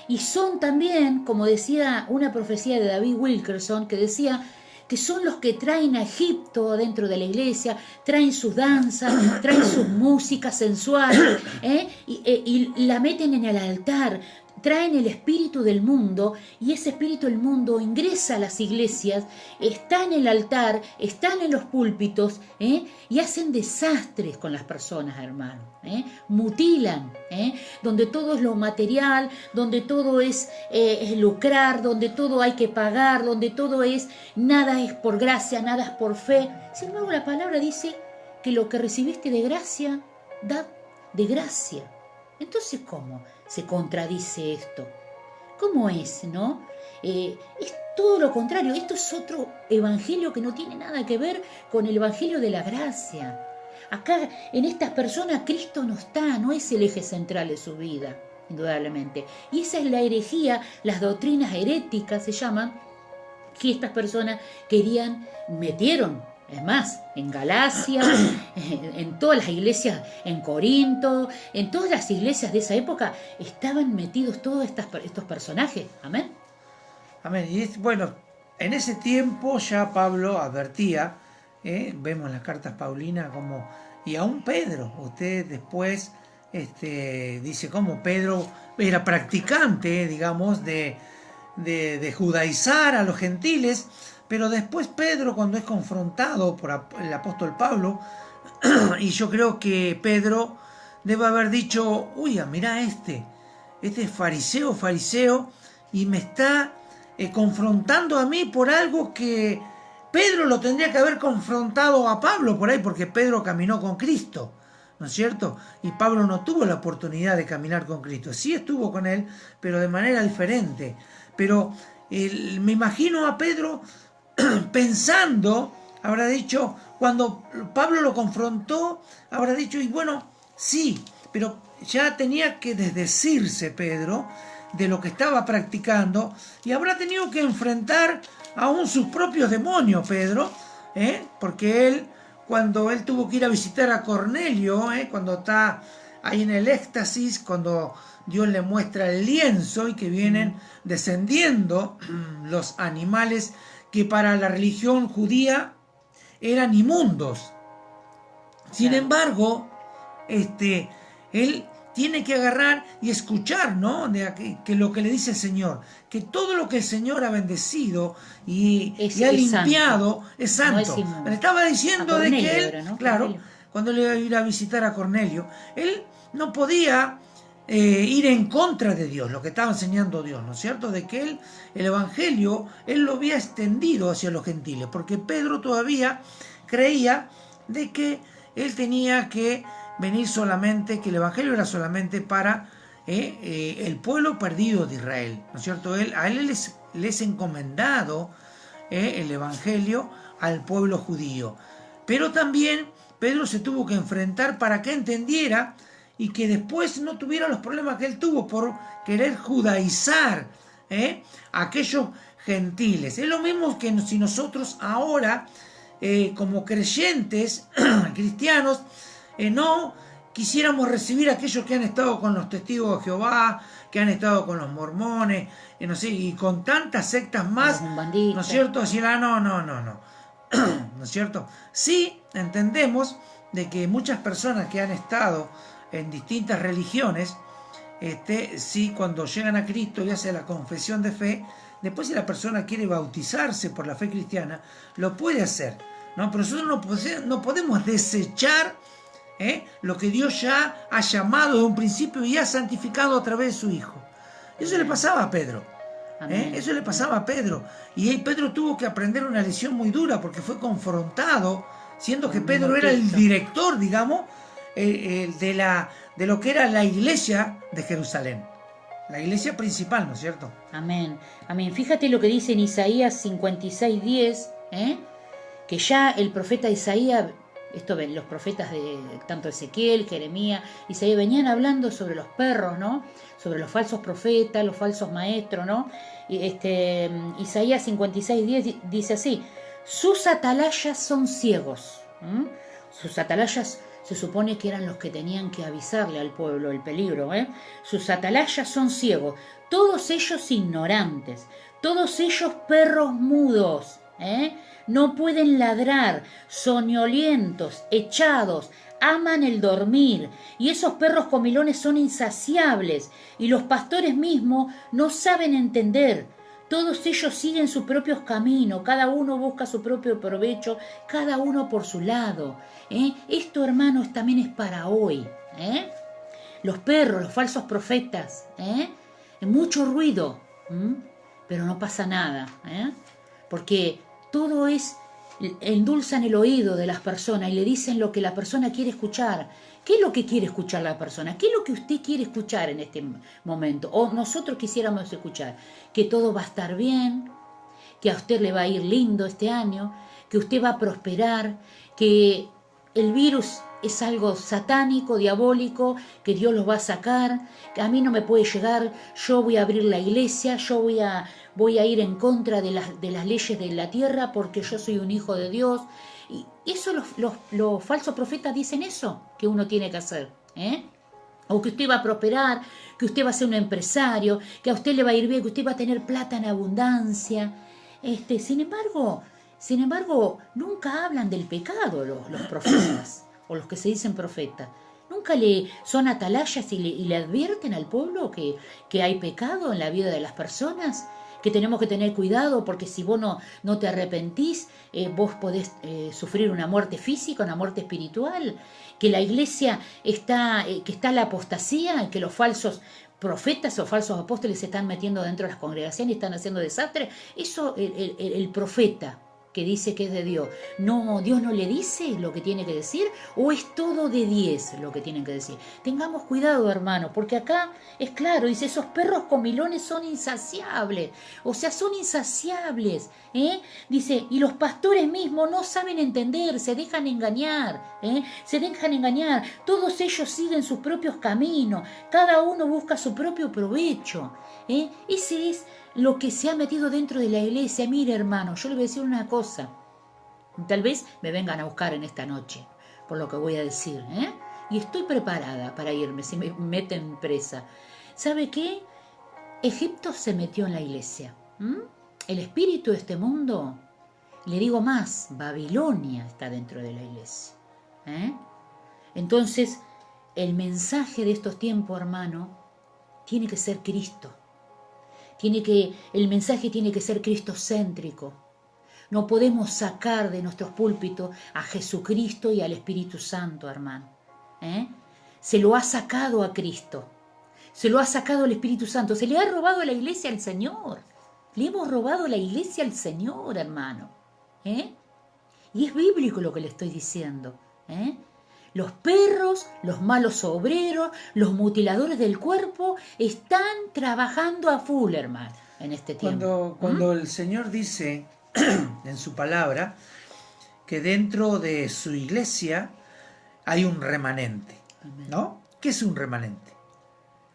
Y son también, como decía una profecía de David Wilkerson, que decía que son los que traen a Egipto dentro de la iglesia, traen sus danzas, traen sus músicas sensuales, y la meten en el altar, traen el espíritu del mundo, y ese espíritu del mundo ingresa a las iglesias, está en el altar, están en los púlpitos, y hacen desastres con las personas, hermano. Mutilan, donde todo es lo material, donde todo es lucrar, donde todo hay que pagar, donde todo nada es por gracia, nada es por fe. Sin embargo, la palabra dice que lo que recibiste de gracia, da de gracia. Entonces, ¿cómo se contradice esto? ¿Cómo es, no? Es todo lo contrario. Esto es otro evangelio que no tiene nada que ver con el evangelio de la gracia. Acá, en estas personas, Cristo no es el eje central de su vida, indudablemente. Y esa es la herejía, las doctrinas heréticas se llaman, que estas personas metieron. Es más, en Galacia, en todas las iglesias, en Corinto, en todas las iglesias de esa época, estaban metidos todos estos personajes. Amén. Amén. Y bueno, en ese tiempo ya Pablo advertía, vemos las cartas paulinas como, y aún Pedro, usted después dice como Pedro era practicante, digamos, de judaizar a los gentiles. Pero después Pedro, cuando es confrontado por el apóstol Pablo, y yo creo que Pedro debe haber dicho, uy, mira este es fariseo, y me está confrontando a mí por algo que Pedro lo tendría que haber confrontado a Pablo por ahí, porque Pedro caminó con Cristo, ¿no es cierto? Y Pablo no tuvo la oportunidad de caminar con Cristo. Sí estuvo con él, pero de manera diferente. Pero me imagino a Pedro pensando, habrá dicho, cuando Pablo lo confrontó, habrá dicho, y bueno, sí, pero ya tenía que desdecirse Pedro de lo que estaba practicando, y habrá tenido que enfrentar aún sus propios demonios, Pedro, porque cuando él tuvo que ir a visitar a Cornelio, cuando está ahí en el éxtasis, cuando Dios le muestra el lienzo y que vienen descendiendo los animales que para la religión judía eran inmundos. Sin embargo, él tiene que agarrar y escuchar, ¿no? Que lo que le dice el Señor, que todo lo que el Señor ha bendecido y ha limpiado es santo. No le estaba diciendo de que él, era, ¿no? Claro, cuando le iba a ir a visitar a Cornelio, él no podía ir en contra de Dios, lo que estaba enseñando Dios, ¿no es cierto? De que el Evangelio, él lo había extendido hacia los gentiles, porque Pedro todavía creía de que él tenía que venir solamente, que el Evangelio era solamente para el pueblo perdido de Israel, ¿no es cierto? A él les encomendado el Evangelio al pueblo judío. Pero también Pedro se tuvo que enfrentar para que entendiera y que después no tuviera los problemas que él tuvo por querer judaizar a aquellos gentiles. Es lo mismo que si nosotros ahora, como creyentes cristianos, no quisiéramos recibir a aquellos que han estado con los testigos de Jehová, que han estado con los mormones, no sé, y con tantas sectas más, ¿no es cierto? Decir, no, ¿no es cierto? Sí, entendemos de que muchas personas que han estado en distintas religiones, sí, cuando llegan a Cristo y hacen la confesión de fe, después si la persona quiere bautizarse por la fe cristiana, lo puede hacer, ¿no? Pero nosotros no podemos desechar lo que Dios ya ha llamado de un principio y ha santificado a través de su Hijo. Eso le pasaba a Pedro. Eso le pasaba a Pedro. Y Pedro tuvo que aprender una lección muy dura porque fue confrontado, siendo que Pedro era el director, digamos, de lo que era la iglesia de Jerusalén. La iglesia principal, ¿no es cierto? Amén. Amén. Fíjate lo que dice en Isaías 56:10, que ya el profeta Isaías, los profetas de tanto Ezequiel, Jeremías, Isaías venían hablando sobre los perros, ¿no? Sobre los falsos profetas, los falsos maestros, ¿no? Isaías 56:10 dice así: sus atalayas son ciegos. Sus atalayas se supone que eran los que tenían que avisarle al pueblo el peligro. Sus atalayas son ciegos, todos ellos ignorantes, todos ellos perros mudos. No pueden ladrar, soñolientos, echados, aman el dormir, y esos perros comilones son insaciables, y los pastores mismos no saben entender. Todos ellos siguen sus propios caminos, cada uno busca su propio provecho, cada uno por su lado. Esto, hermanos, también es para hoy. Los perros, los falsos profetas, mucho ruido, pero no pasa nada, porque todo endulzan el oído de las personas y le dicen lo que la persona quiere escuchar. ¿Qué es lo que quiere escuchar la persona? ¿Qué es lo que usted quiere escuchar en este momento? O nosotros quisiéramos escuchar que todo va a estar bien, que a usted le va a ir lindo este año, que usted va a prosperar, que el virus es algo satánico, diabólico, que Dios los va a sacar, que a mí no me puede llegar, yo voy a abrir la iglesia, yo voy a ir en contra de las leyes de la tierra porque yo soy un hijo de Dios. Y eso los falsos profetas dicen eso, que uno tiene que hacer. O que usted va a prosperar, que usted va a ser un empresario, que a usted le va a ir bien, que usted va a tener plata en abundancia. Sin embargo, nunca hablan del pecado los profetas, o los que se dicen profetas. Nunca son atalayas y le advierten al pueblo que hay pecado en la vida de las personas, que tenemos que tener cuidado porque si vos no te arrepentís, vos podés sufrir una muerte física, una muerte espiritual, que la iglesia que está la apostasía, que los falsos profetas o falsos apóstoles se están metiendo dentro de las congregaciones y están haciendo desastre. Eso el profeta que dice que es de Dios, Dios no le dice lo que tiene que decir, o es todo de 10 lo que tienen que decir. Tengamos cuidado, hermano, porque acá es claro, dice, esos perros comilones son insaciables, o sea, son insaciables, dice, y los pastores mismos no saben entender, se dejan engañar, todos ellos siguen sus propios caminos, cada uno busca su propio provecho, ese es lo que se ha metido dentro de la iglesia. Mire, hermano, yo le voy a decir una cosa. Tal vez me vengan a buscar en esta noche por lo que voy a decir, y estoy preparada para irme si me meten presa. ¿Sabe qué? Egipto se metió en la iglesia. El espíritu de este mundo, le digo más, Babilonia está dentro de la iglesia. Entonces, el mensaje de estos tiempos, hermano, tiene que ser Cristo. El mensaje tiene que ser cristocéntrico. No podemos sacar de nuestros púlpitos a Jesucristo y al Espíritu Santo, hermano. Se lo ha sacado a Cristo. Se lo ha sacado al Espíritu Santo. Se le ha robado a la iglesia al Señor. Le hemos robado la iglesia al Señor, hermano. Y es bíblico lo que le estoy diciendo. Los perros, los malos obreros, los mutiladores del cuerpo están trabajando a full, hermano, en este tiempo. Cuando el Señor dice en su palabra que dentro de su iglesia hay un remanente, ¿no? ¿Qué es un remanente?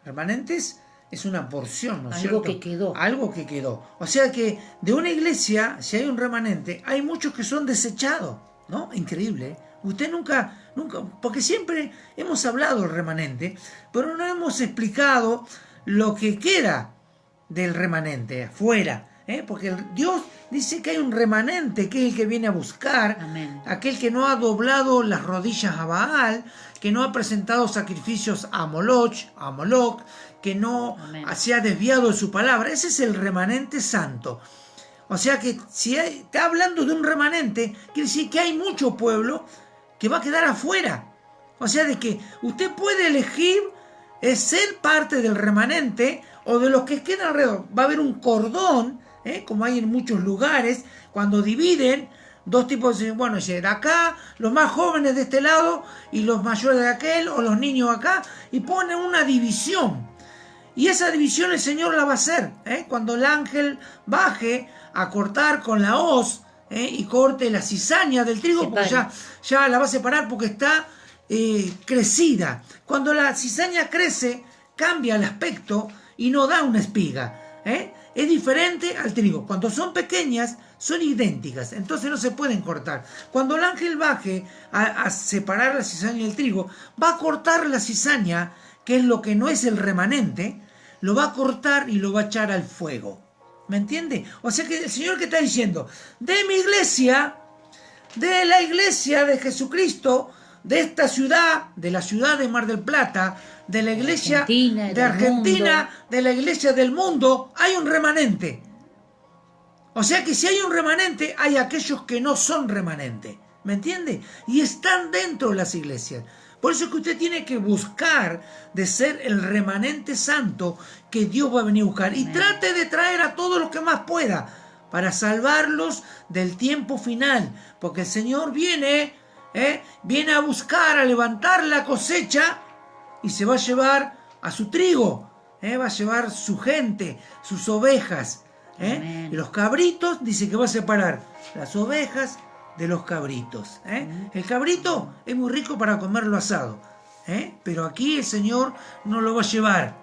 Remanentes es una porción, ¿no es cierto? Algo que quedó. Algo que quedó. O sea que de una iglesia, si hay un remanente, hay muchos que son desechados, ¿no? Increíble, ¿eh? Usted nunca, porque siempre hemos hablado del remanente, pero no hemos explicado lo que queda del remanente afuera, ¿eh? Porque Dios dice que hay un remanente que es el que viene a buscar, Amén. aquel que no ha doblado las rodillas a Baal, que no ha presentado sacrificios a Moloch, que no se ha desviado de su palabra. Ese es el remanente santo. O sea que si está hablando de un remanente, quiere decir que hay mucho pueblo que va a quedar afuera. O sea, de que usted puede elegir ser parte del remanente o de los que quedan alrededor. Va a haber un cordón, como hay en muchos lugares, cuando dividen dos tipos de, bueno, de acá, los más jóvenes de este lado y los mayores de aquel, o los niños acá, y ponen una división. Y esa división el Señor la va a hacer, cuando el ángel baje a cortar con la hoz, y corte la cizaña del trigo, porque ya la va a separar porque está crecida. Cuando la cizaña crece, cambia el aspecto y no da una espiga. Es diferente al trigo. Cuando son pequeñas, son idénticas, entonces no se pueden cortar. Cuando el ángel baje a separar la cizaña del trigo, va a cortar la cizaña, que es lo que no es el remanente, lo va a cortar y lo va a echar al fuego. ¿Me entiende? O sea que el Señor, que está diciendo, de mi iglesia, de la iglesia de Jesucristo, de esta ciudad, de la ciudad de Mar del Plata, de la iglesia de Argentina, de la iglesia del mundo, hay un remanente. O sea que si hay un remanente, hay aquellos que no son remanente. ¿Me entiende? Y están dentro de las iglesias. Por eso es que usted tiene que buscar de ser el remanente santo que Dios va a venir a buscar. Y trate de traer a todos los que más pueda para salvarlos del tiempo final. Porque el Señor viene a buscar, a levantar la cosecha y se va a llevar a su trigo. Va a llevar su gente, sus ovejas. Y los cabritos, dice que va a separar las ovejas de los cabritos. El cabrito es muy rico para comerlo asado, pero aquí el Señor no lo va a llevar.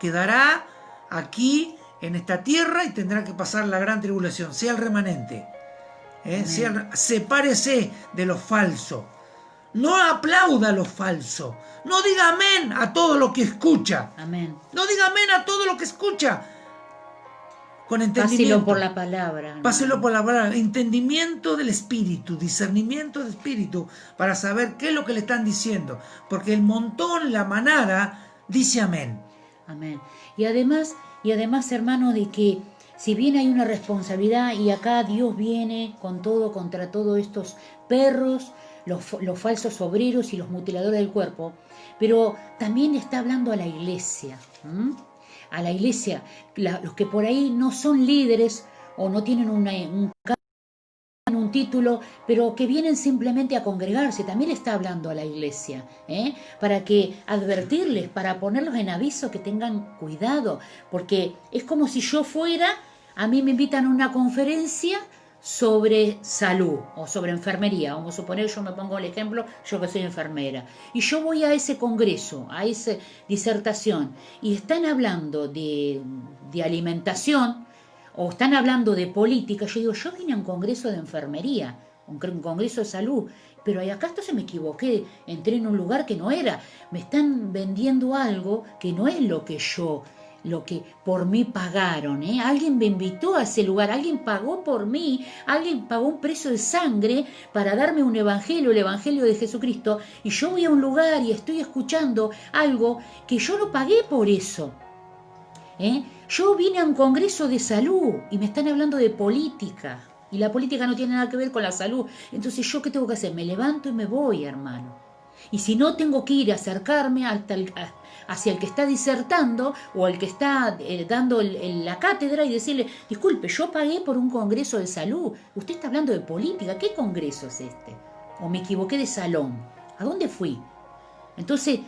Quedará aquí en esta tierra y tendrá que pasar la gran tribulación. Sea el remanente. Sepárese de lo falso. No aplauda lo falso. No diga amén a todo lo que escucha. Amén. No diga amén a todo lo que escucha. Con entendimiento. Páselo por la palabra. Páselo por la palabra. Entendimiento del espíritu, discernimiento del espíritu, para saber qué es lo que le están diciendo. Porque el montón, la manada, dice amén. Amén. Y además, hermano, de que si bien hay una responsabilidad, y acá Dios viene con todo contra todos estos perros, los falsos obreros y los mutiladores del cuerpo, pero también está hablando a la iglesia. A la iglesia, los que por ahí no son líderes o no tienen un título, pero que vienen simplemente a congregarse, también está hablando a la iglesia, para que advertirles, para ponerlos en aviso, que tengan cuidado, porque es como si yo fuera, a mí me invitan a una conferencia sobre salud o sobre enfermería. Vamos a suponer, yo me pongo el ejemplo, yo que soy enfermera, y yo voy a ese congreso, a esa disertación, y están hablando de alimentación o están hablando de política. Yo digo, yo vine a un congreso de enfermería, un congreso de salud, pero acá entonces me equivoqué, entré en un lugar que no era, me están vendiendo algo que no es lo que por mí pagaron, Alguien me invitó a ese lugar, alguien pagó por mí, alguien pagó un precio de sangre para darme un evangelio, el evangelio de Jesucristo, y yo voy a un lugar y estoy escuchando algo que yo no pagué por eso. Yo vine a un congreso de salud y me están hablando de política, y la política no tiene nada que ver con la salud. Entonces, ¿yo qué tengo que hacer? Me levanto y me voy, hermano. Y si no, tengo que ir a acercarme hacia el que está disertando o el que está dando la cátedra y decirle, disculpe, yo pagué por un congreso de salud, usted está hablando de política, ¿qué congreso es este? O me equivoqué de salón. ¿A dónde fui? Entonces,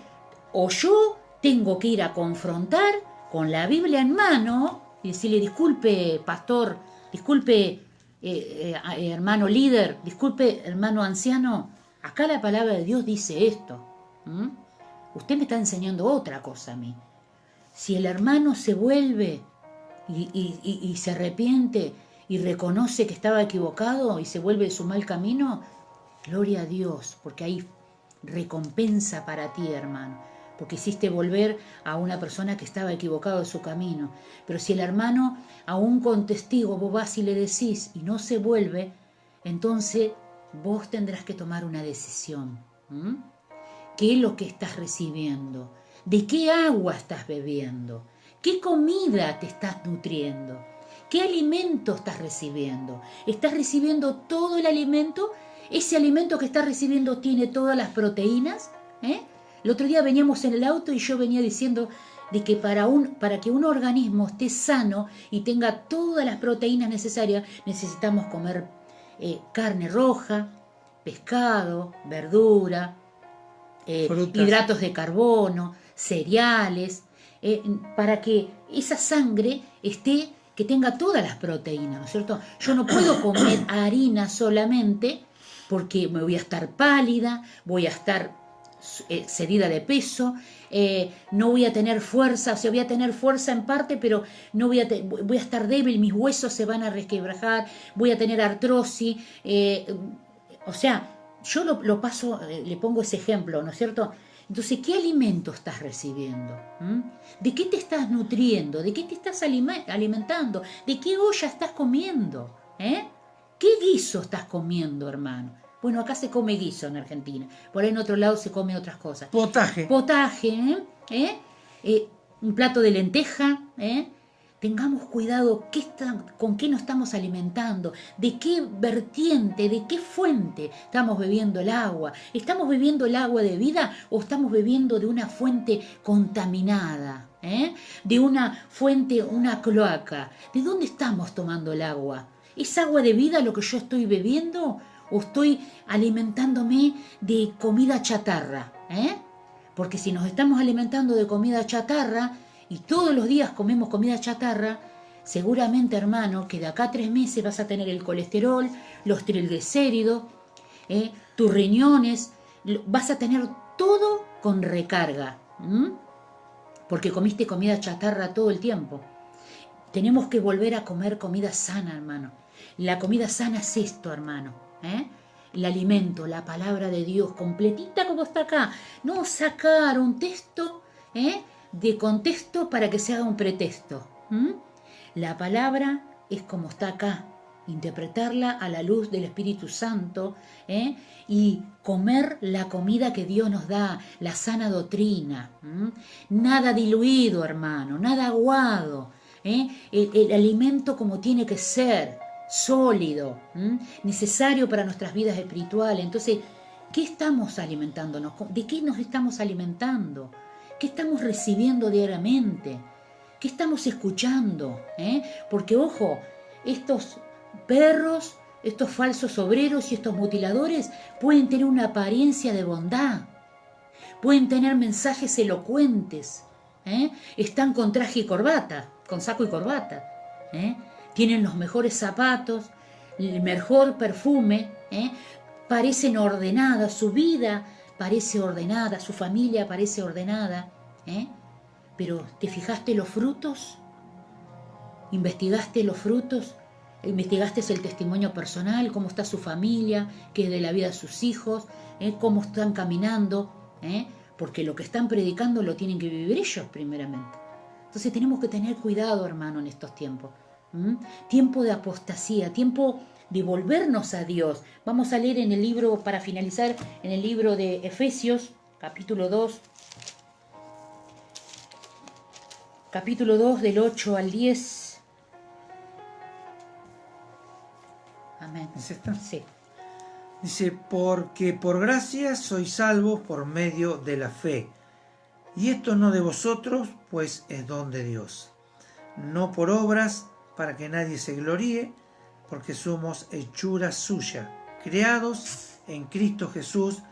o yo tengo que ir a confrontar con la Biblia en mano y decirle, disculpe, pastor, disculpe, hermano líder, disculpe, hermano anciano, acá la palabra de Dios dice esto. Usted me está enseñando otra cosa a mí. Si el hermano se vuelve y se arrepiente y reconoce que estaba equivocado y se vuelve de su mal camino, gloria a Dios, porque hay recompensa para ti, hermano, porque hiciste volver a una persona que estaba equivocada de su camino. Pero si el hermano, aún con testigo, vos vas y le decís y no se vuelve, entonces vos tendrás que tomar una decisión. ¿Qué es lo que estás recibiendo? ¿De qué agua estás bebiendo? ¿Qué comida te estás nutriendo? ¿Qué alimento estás recibiendo? ¿Estás recibiendo todo el alimento? ¿Ese alimento que estás recibiendo tiene todas las proteínas? El otro día veníamos en el auto y yo venía diciendo de que para que un organismo esté sano y tenga todas las proteínas necesarias, necesitamos comer carne roja, pescado, verdura, hidratos de carbono, cereales, para que esa sangre que tenga todas las proteínas, ¿no es cierto? Yo no puedo comer harina solamente porque me voy a estar pálida, voy a estar cedida de peso, no voy a tener fuerza, o sea, voy a tener fuerza en parte, pero no voy a estar débil, mis huesos se van a resquebrajar, voy a tener artrosis, o sea, yo lo paso, le pongo ese ejemplo, ¿no es cierto? Entonces, ¿qué alimento estás recibiendo? ¿De qué te estás nutriendo? ¿De qué te estás alimentando? ¿De qué olla estás comiendo? ¿Qué guiso estás comiendo, hermano? Bueno, acá se come guiso en Argentina. Por ahí en otro lado se come otras cosas. Potaje. Potaje, un plato de lenteja, Tengamos cuidado con qué nos estamos alimentando, de qué vertiente, de qué fuente estamos bebiendo el agua. ¿Estamos bebiendo el agua de vida o estamos bebiendo de una fuente contaminada? De una fuente, una cloaca. ¿De dónde estamos tomando el agua? ¿Es agua de vida lo que yo estoy bebiendo o estoy alimentándome de comida chatarra? Porque si nos estamos alimentando de comida chatarra y todos los días comemos comida chatarra, seguramente, hermano, que de acá a 3 meses vas a tener el colesterol, los triglicéridos, tus riñones, vas a tener todo con recarga, porque comiste comida chatarra todo el tiempo. Tenemos que volver a comer comida sana, hermano. La comida sana es esto, hermano, el alimento, la palabra de Dios, completita como está acá. No sacar un texto, de contexto para que se haga un pretexto. La palabra es como está acá, interpretarla a la luz del Espíritu Santo, y comer la comida que Dios nos da, la sana doctrina. Nada diluido, hermano, nada aguado. El alimento como tiene que ser, sólido, necesario para nuestras vidas espirituales. Entonces, ¿qué estamos alimentándonos? ¿De qué nos estamos alimentando? ¿Qué estamos recibiendo diariamente? ¿Qué estamos escuchando? Porque, ojo, estos perros, estos falsos obreros y estos mutiladores pueden tener una apariencia de bondad, pueden tener mensajes elocuentes, están con traje y corbata, con saco y corbata, tienen los mejores zapatos, el mejor perfume, parecen ordenadas, su vida parece ordenada, su familia parece ordenada, pero ¿te fijaste los frutos? ¿Investigaste los frutos? ¿Investigaste el testimonio personal? ¿Cómo está su familia? ¿Qué es de la vida de sus hijos? ¿Cómo están caminando? Porque lo que están predicando lo tienen que vivir ellos primeramente. Entonces tenemos que tener cuidado, hermano, en estos tiempos. Tiempo de apostasía, tiempo de volvernos a Dios. Vamos a leer en el libro, para finalizar, en el libro de Efesios, capítulo 2, del 8 al 10. Amén. ¿Es esta? Sí. Dice, porque por gracia sois salvos por medio de la fe. Y esto no de vosotros, pues es don de Dios. No por obras, para que nadie se gloríe, porque somos hechura suya, creados en Cristo Jesús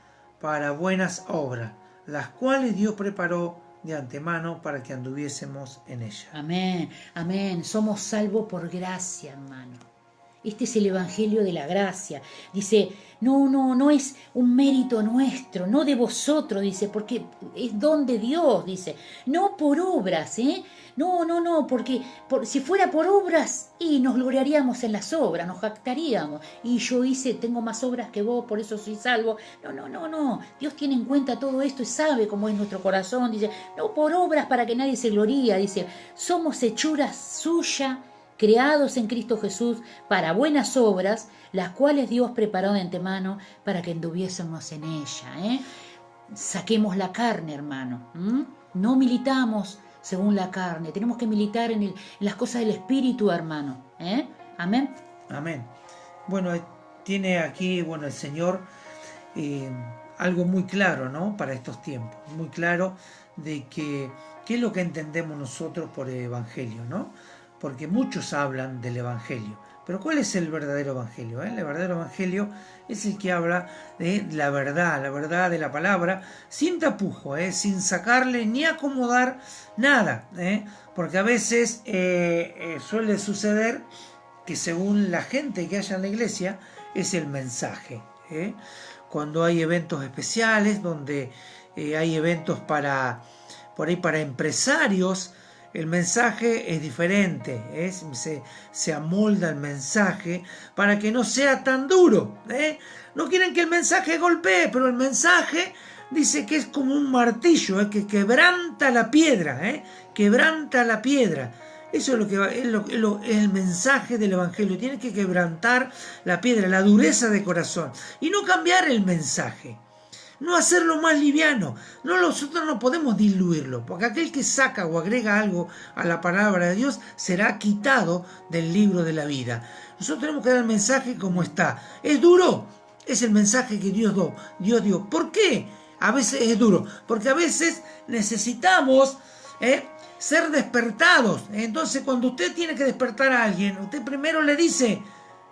para buenas obras, las cuales Dios preparó de antemano para que anduviésemos en ella. Amén, amén. Somos salvos por gracia, hermano. Este es el Evangelio de la gracia. Dice, no es un mérito nuestro, no de vosotros, dice, porque es don de Dios, dice. No por obras, No, porque si fuera por obras, y nos gloriaríamos en las obras, nos jactaríamos. Y yo tengo más obras que vos, por eso soy salvo. No. Dios tiene en cuenta todo esto y sabe cómo es nuestro corazón. Dice, no por obras para que nadie se gloríe. Dice, somos hechuras suyas, creados en Cristo Jesús para buenas obras, las cuales Dios preparó de antemano para que anduviésemos en ella. Saquemos la carne, hermano. No militamos según la carne, tenemos que militar en las cosas del Espíritu, hermano. Amén. Amén. Bueno, tiene aquí, el Señor algo muy claro, ¿no? Para estos tiempos, muy claro de qué es lo que entendemos nosotros por el Evangelio, ¿no? Porque muchos hablan del Evangelio. Pero ¿cuál es el verdadero Evangelio? El verdadero Evangelio es el que habla de la verdad de la palabra, sin tapujo, sin sacarle ni acomodar nada. Porque a veces suele suceder que según la gente que haya en la iglesia, es el mensaje. Cuando hay eventos especiales, donde hay eventos para empresarios, el mensaje es diferente, se amolda el mensaje para que no sea tan duro. No quieren que el mensaje golpee, pero el mensaje dice que es como un martillo, que quebranta la piedra, quebranta la piedra. Eso es lo que es el mensaje del Evangelio. Tiene que quebrantar la piedra, la dureza de corazón, y no cambiar el mensaje. No hacerlo más liviano. Nosotros no podemos diluirlo, porque aquel que saca o agrega algo a la palabra de Dios será quitado del libro de la vida. Nosotros tenemos que dar el mensaje como está. ¿Es duro? Es el mensaje que Dios dio. ¿Por qué? A veces es duro, porque a veces necesitamos ser despertados. Entonces, cuando usted tiene que despertar a alguien, usted primero le dice,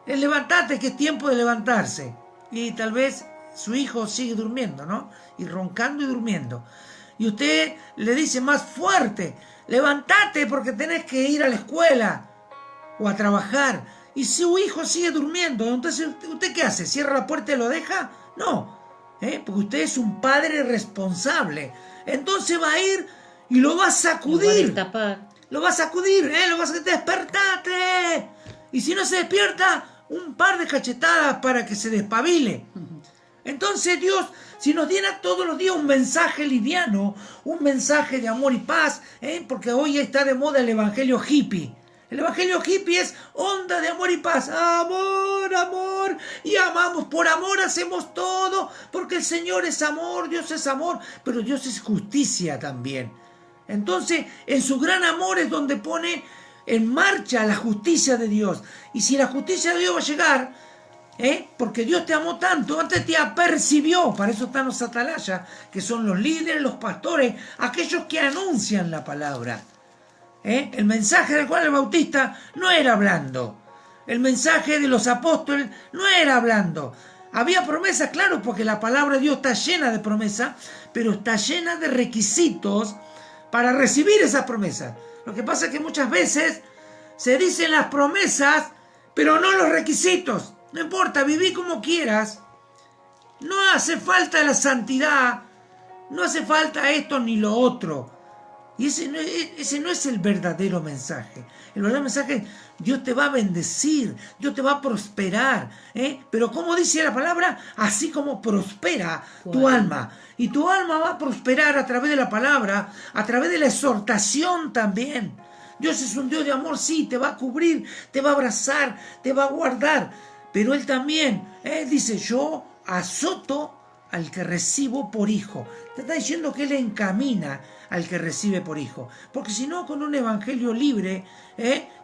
levantate, que es tiempo de levantarse. Y tal vez su hijo sigue durmiendo, ¿no? Y roncando y durmiendo. Y usted le dice más fuerte, levántate porque tenés que ir a la escuela o a trabajar. Y su hijo sigue durmiendo, entonces ¿usted qué hace? ¿Cierra la puerta y lo deja? No, porque usted es un padre responsable. Entonces va a ir y lo va a sacudir. Lo va a sacudir, lo va a decir, despertate. Y si no se despierta, un par de cachetadas para que se despabile. Entonces Dios, si nos diera todos los días un mensaje liviano, un mensaje de amor y paz, porque hoy está de moda el evangelio hippie. El evangelio hippie es onda de amor y paz. Amor, amor, y amamos. Por amor hacemos todo, porque el Señor es amor, Dios es amor, pero Dios es justicia también. Entonces, en su gran amor es donde pone en marcha la justicia de Dios. Y si la justicia de Dios va a llegar, porque Dios te amó tanto, antes te apercibió. Para eso están los atalayas, que son los líderes, los pastores, aquellos que anuncian la palabra. El mensaje de Juan el Bautista no era blando. El mensaje de los apóstoles no era blando. Había promesas, claro, porque la palabra de Dios está llena de promesas, pero está llena de requisitos para recibir esas promesas. Lo que pasa es que muchas veces se dicen las promesas, pero no los requisitos. No importa, viví como quieras. No hace falta la santidad. No hace falta esto ni lo otro. Y ese no es el verdadero mensaje. El verdadero mensaje es: Dios te va a bendecir, Dios te va a prosperar. Pero como dice la palabra, así como prospera tu alma. Y tu alma va a prosperar a través de la palabra, a través de la exhortación también. Dios es un Dios de amor, sí, te va a cubrir, te va a abrazar, te va a guardar. Pero Él también, dice, yo azoto al que recibo por hijo. Te está diciendo que Él encamina al que recibe por hijo. Porque si no, con un evangelio libre,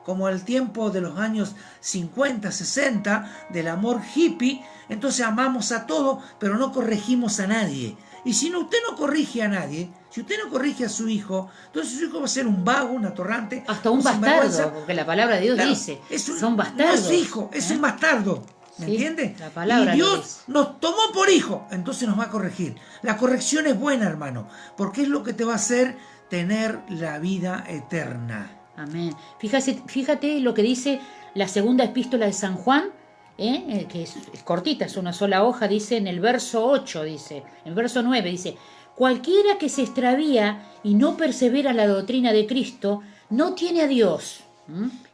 como el tiempo de los años 50, 60, del amor hippie, entonces amamos a todos, pero no corregimos a nadie. Y si no, usted no corrige a nadie, si usted no corrige a su hijo, entonces su hijo va a ser un vago, un atorrante. Hasta un bastardo, porque la palabra de Dios dice, son bastardos. No es hijo, es un bastardo. ¿Me Sí, entiende? la palabra Y lo Dios dice. nos tomó por hijo, entonces nos va a corregir. La corrección es buena, hermano, porque es lo que te va a hacer tener la vida eterna. Amén. Fíjate lo que dice la segunda epístola de San Juan, que es cortita, es una sola hoja, dice en el verso 8, dice, en verso 9, dice, cualquiera que se extravía y no persevera en la doctrina de Cristo, no tiene a Dios.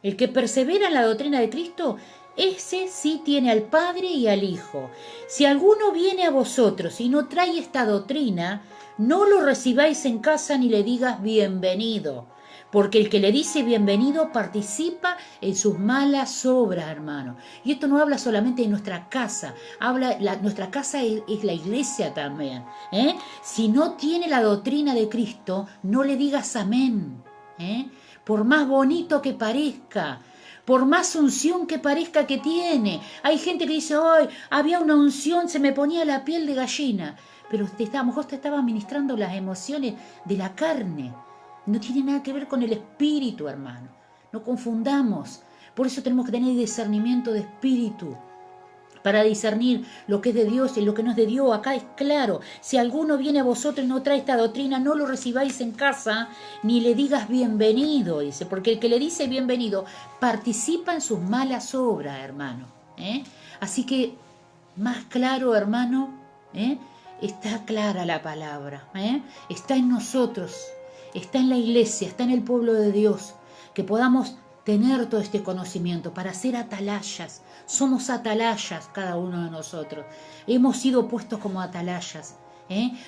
El que persevera en la doctrina de Cristo, ese sí tiene al Padre y al Hijo. Si alguno viene a vosotros y no trae esta doctrina, no lo recibáis en casa ni le digas bienvenido. Porque el que le dice bienvenido participa en sus malas obras, hermano. Y esto no habla solamente de nuestra casa, nuestra casa es la iglesia también. Si no tiene la doctrina de Cristo, no le digas amén. Por más bonito que parezca, por más unción que parezca que tiene. Hay gente que dice, hoy había una unción, se me ponía la piel de gallina. Pero a lo mejor te estaba ministrando las emociones de la carne. No tiene nada que ver con el espíritu, hermano. No confundamos. Por eso tenemos que tener discernimiento de espíritu. Para discernir lo que es de Dios y lo que no es de Dios. Acá es claro. Si alguno viene a vosotros y no trae esta doctrina, no lo recibáis en casa, ni le digas bienvenido, dice. Porque el que le dice bienvenido participa en sus malas obras, hermano. Así que, más claro, hermano, está clara la palabra. Está en nosotros. Está en la iglesia, está en el pueblo de Dios, que podamos tener todo este conocimiento para ser atalayas. Somos atalayas cada uno de nosotros. Hemos sido puestos como atalayas.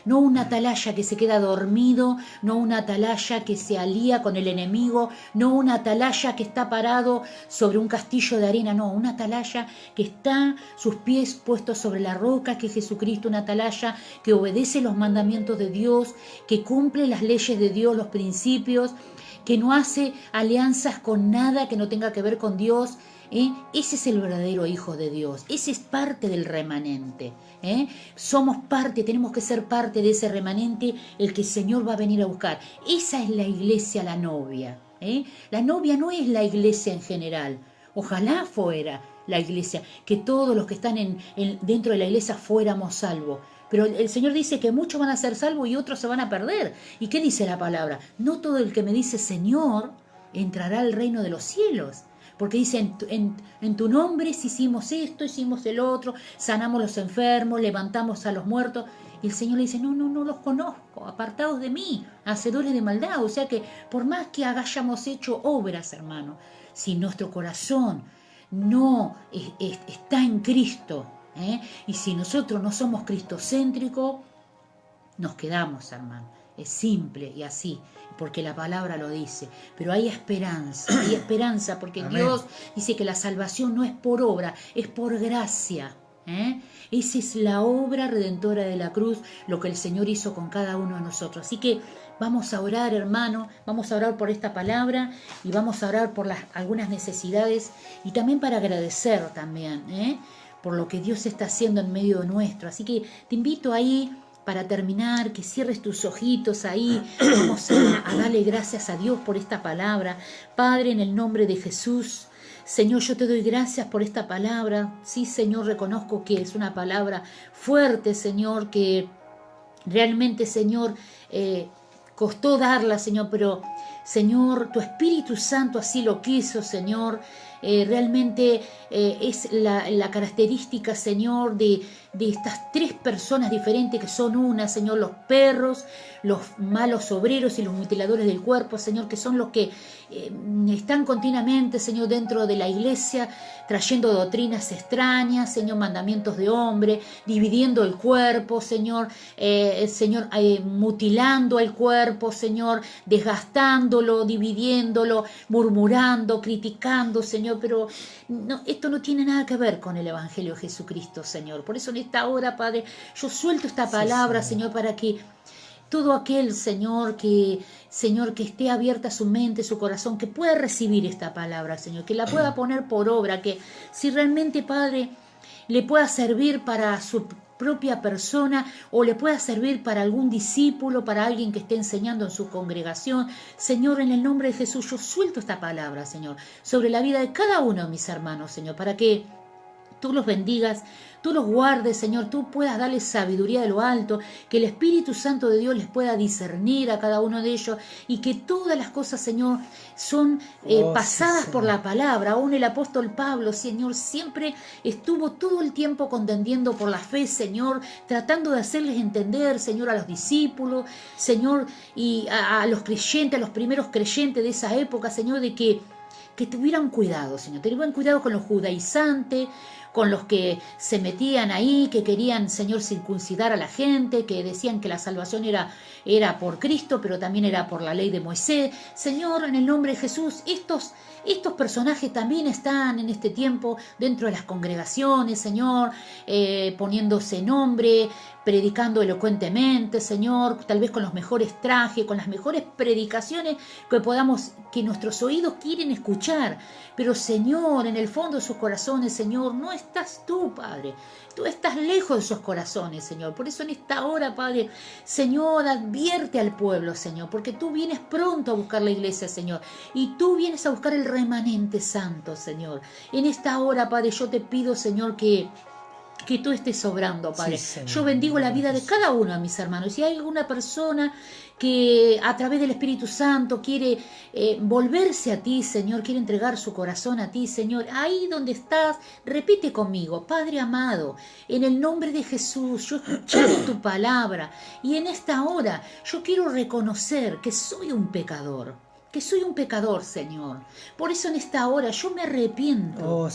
No una atalaya que se queda dormido, no una atalaya que se alía con el enemigo, no una atalaya que está parado sobre un castillo de arena, no, una atalaya que está sus pies puestos sobre la roca, que es Jesucristo, una atalaya que obedece los mandamientos de Dios, que cumple las leyes de Dios, los principios, que no hace alianzas con nada que no tenga que ver con Dios. Ese es el verdadero Hijo de Dios, ese es parte del remanente. Somos parte, tenemos que ser parte de ese remanente, el que el Señor va a venir a buscar. Esa es la iglesia, la novia. La novia no es la iglesia en general. Ojalá fuera la iglesia, que todos los que están dentro de la iglesia fuéramos salvos. Pero el Señor dice que muchos van a ser salvos y otros se van a perder. ¿Y qué dice la palabra? No todo el que me dice Señor entrará al reino de los cielos. Porque dice, en tu nombre hicimos esto, hicimos el otro, sanamos los enfermos, levantamos a los muertos. Y el Señor le dice, no los conozco, apartados de mí, hacedores de maldad. O sea que por más que hayamos hecho obras, hermano, si nuestro corazón no está en Cristo, y si nosotros no somos cristocéntricos, nos quedamos, hermano. Es simple y así, porque la palabra lo dice. Pero hay esperanza, porque Amén. Dios dice que la salvación no es por obra, es por gracia. Esa es la obra redentora de la cruz, lo que el Señor hizo con cada uno de nosotros. Así que vamos a orar, hermano, vamos a orar por esta palabra y vamos a orar por algunas necesidades y también para agradecer también, por lo que Dios está haciendo en medio nuestro. Así que te invito ahí, para terminar, que cierres tus ojitos ahí. Vamos a darle gracias a Dios por esta palabra. Padre, en el nombre de Jesús, Señor, yo te doy gracias por esta palabra. Sí, Señor, reconozco que es una palabra fuerte, Señor, que realmente, Señor, costó darla, Señor, pero, Señor, tu Espíritu Santo así lo quiso, Señor. Realmente es la característica, Señor, de estas tres personas diferentes que son una, Señor, los perros, los malos obreros y los mutiladores del cuerpo, Señor, que son los que están continuamente, Señor, dentro de la iglesia, trayendo doctrinas extrañas, Señor, mandamientos de hombre, dividiendo el cuerpo, Señor, mutilando el cuerpo, Señor, desgastándolo, dividiéndolo, murmurando, criticando, Señor, pero no, esto no tiene nada que ver con el Evangelio de Jesucristo, Señor. Por eso en esta hora, Padre, yo suelto esta palabra, sí, Señor, para que todo aquel, Señor, que esté abierta su mente, su corazón, que pueda recibir esta palabra, Señor, que la pueda poner por obra, que si realmente, Padre, le pueda servir para su propia persona o le pueda servir para algún discípulo, para alguien que esté enseñando en su congregación. Señor, en el nombre de Jesús, yo suelto esta palabra, Señor, sobre la vida de cada uno de mis hermanos, Señor, para que tú los bendigas, tú los guardes, Señor, tú puedas darles sabiduría de lo alto, que el Espíritu Santo de Dios les pueda discernir a cada uno de ellos y que todas las cosas, Señor, son pasadas por la palabra. Aún el apóstol Pablo, Señor, siempre estuvo todo el tiempo contendiendo por la fe, Señor, tratando de hacerles entender, Señor, a los discípulos, Señor, y a los creyentes, a los primeros creyentes de esa época, Señor, de que tuvieran cuidado, Señor, tuvieran cuidado con los judaizantes, con los que se metían ahí, que querían, Señor, circuncidar a la gente, que decían que la salvación era por Cristo, pero también era por la ley de Moisés. Señor, en el nombre de Jesús, estos personajes también están en este tiempo dentro de las congregaciones, Señor, poniéndose nombre, predicando elocuentemente, Señor, tal vez con los mejores trajes, con las mejores predicaciones que nuestros oídos quieren escuchar. Pero, Señor, en el fondo de sus corazones, Señor, no estás tú, Padre. Tú estás lejos de esos corazones, Señor. Por eso en esta hora, Padre, Señor, advierte al pueblo, Señor, porque tú vienes pronto a buscar la iglesia, Señor, y tú vienes a buscar el remanente santo, Señor. En esta hora, Padre, yo te pido, Señor, que tú estés obrando, Padre. Sí, yo bendigo la vida de cada uno de mis hermanos. Si hay alguna persona que a través del Espíritu Santo quiere volverse a ti, Señor, quiere entregar su corazón a ti, Señor, ahí donde estás, repite conmigo: Padre amado, en el nombre de Jesús, yo he escuchado tu palabra y en esta hora yo quiero reconocer que soy un pecador. Que soy un pecador, Señor. Por eso en esta hora yo me arrepiento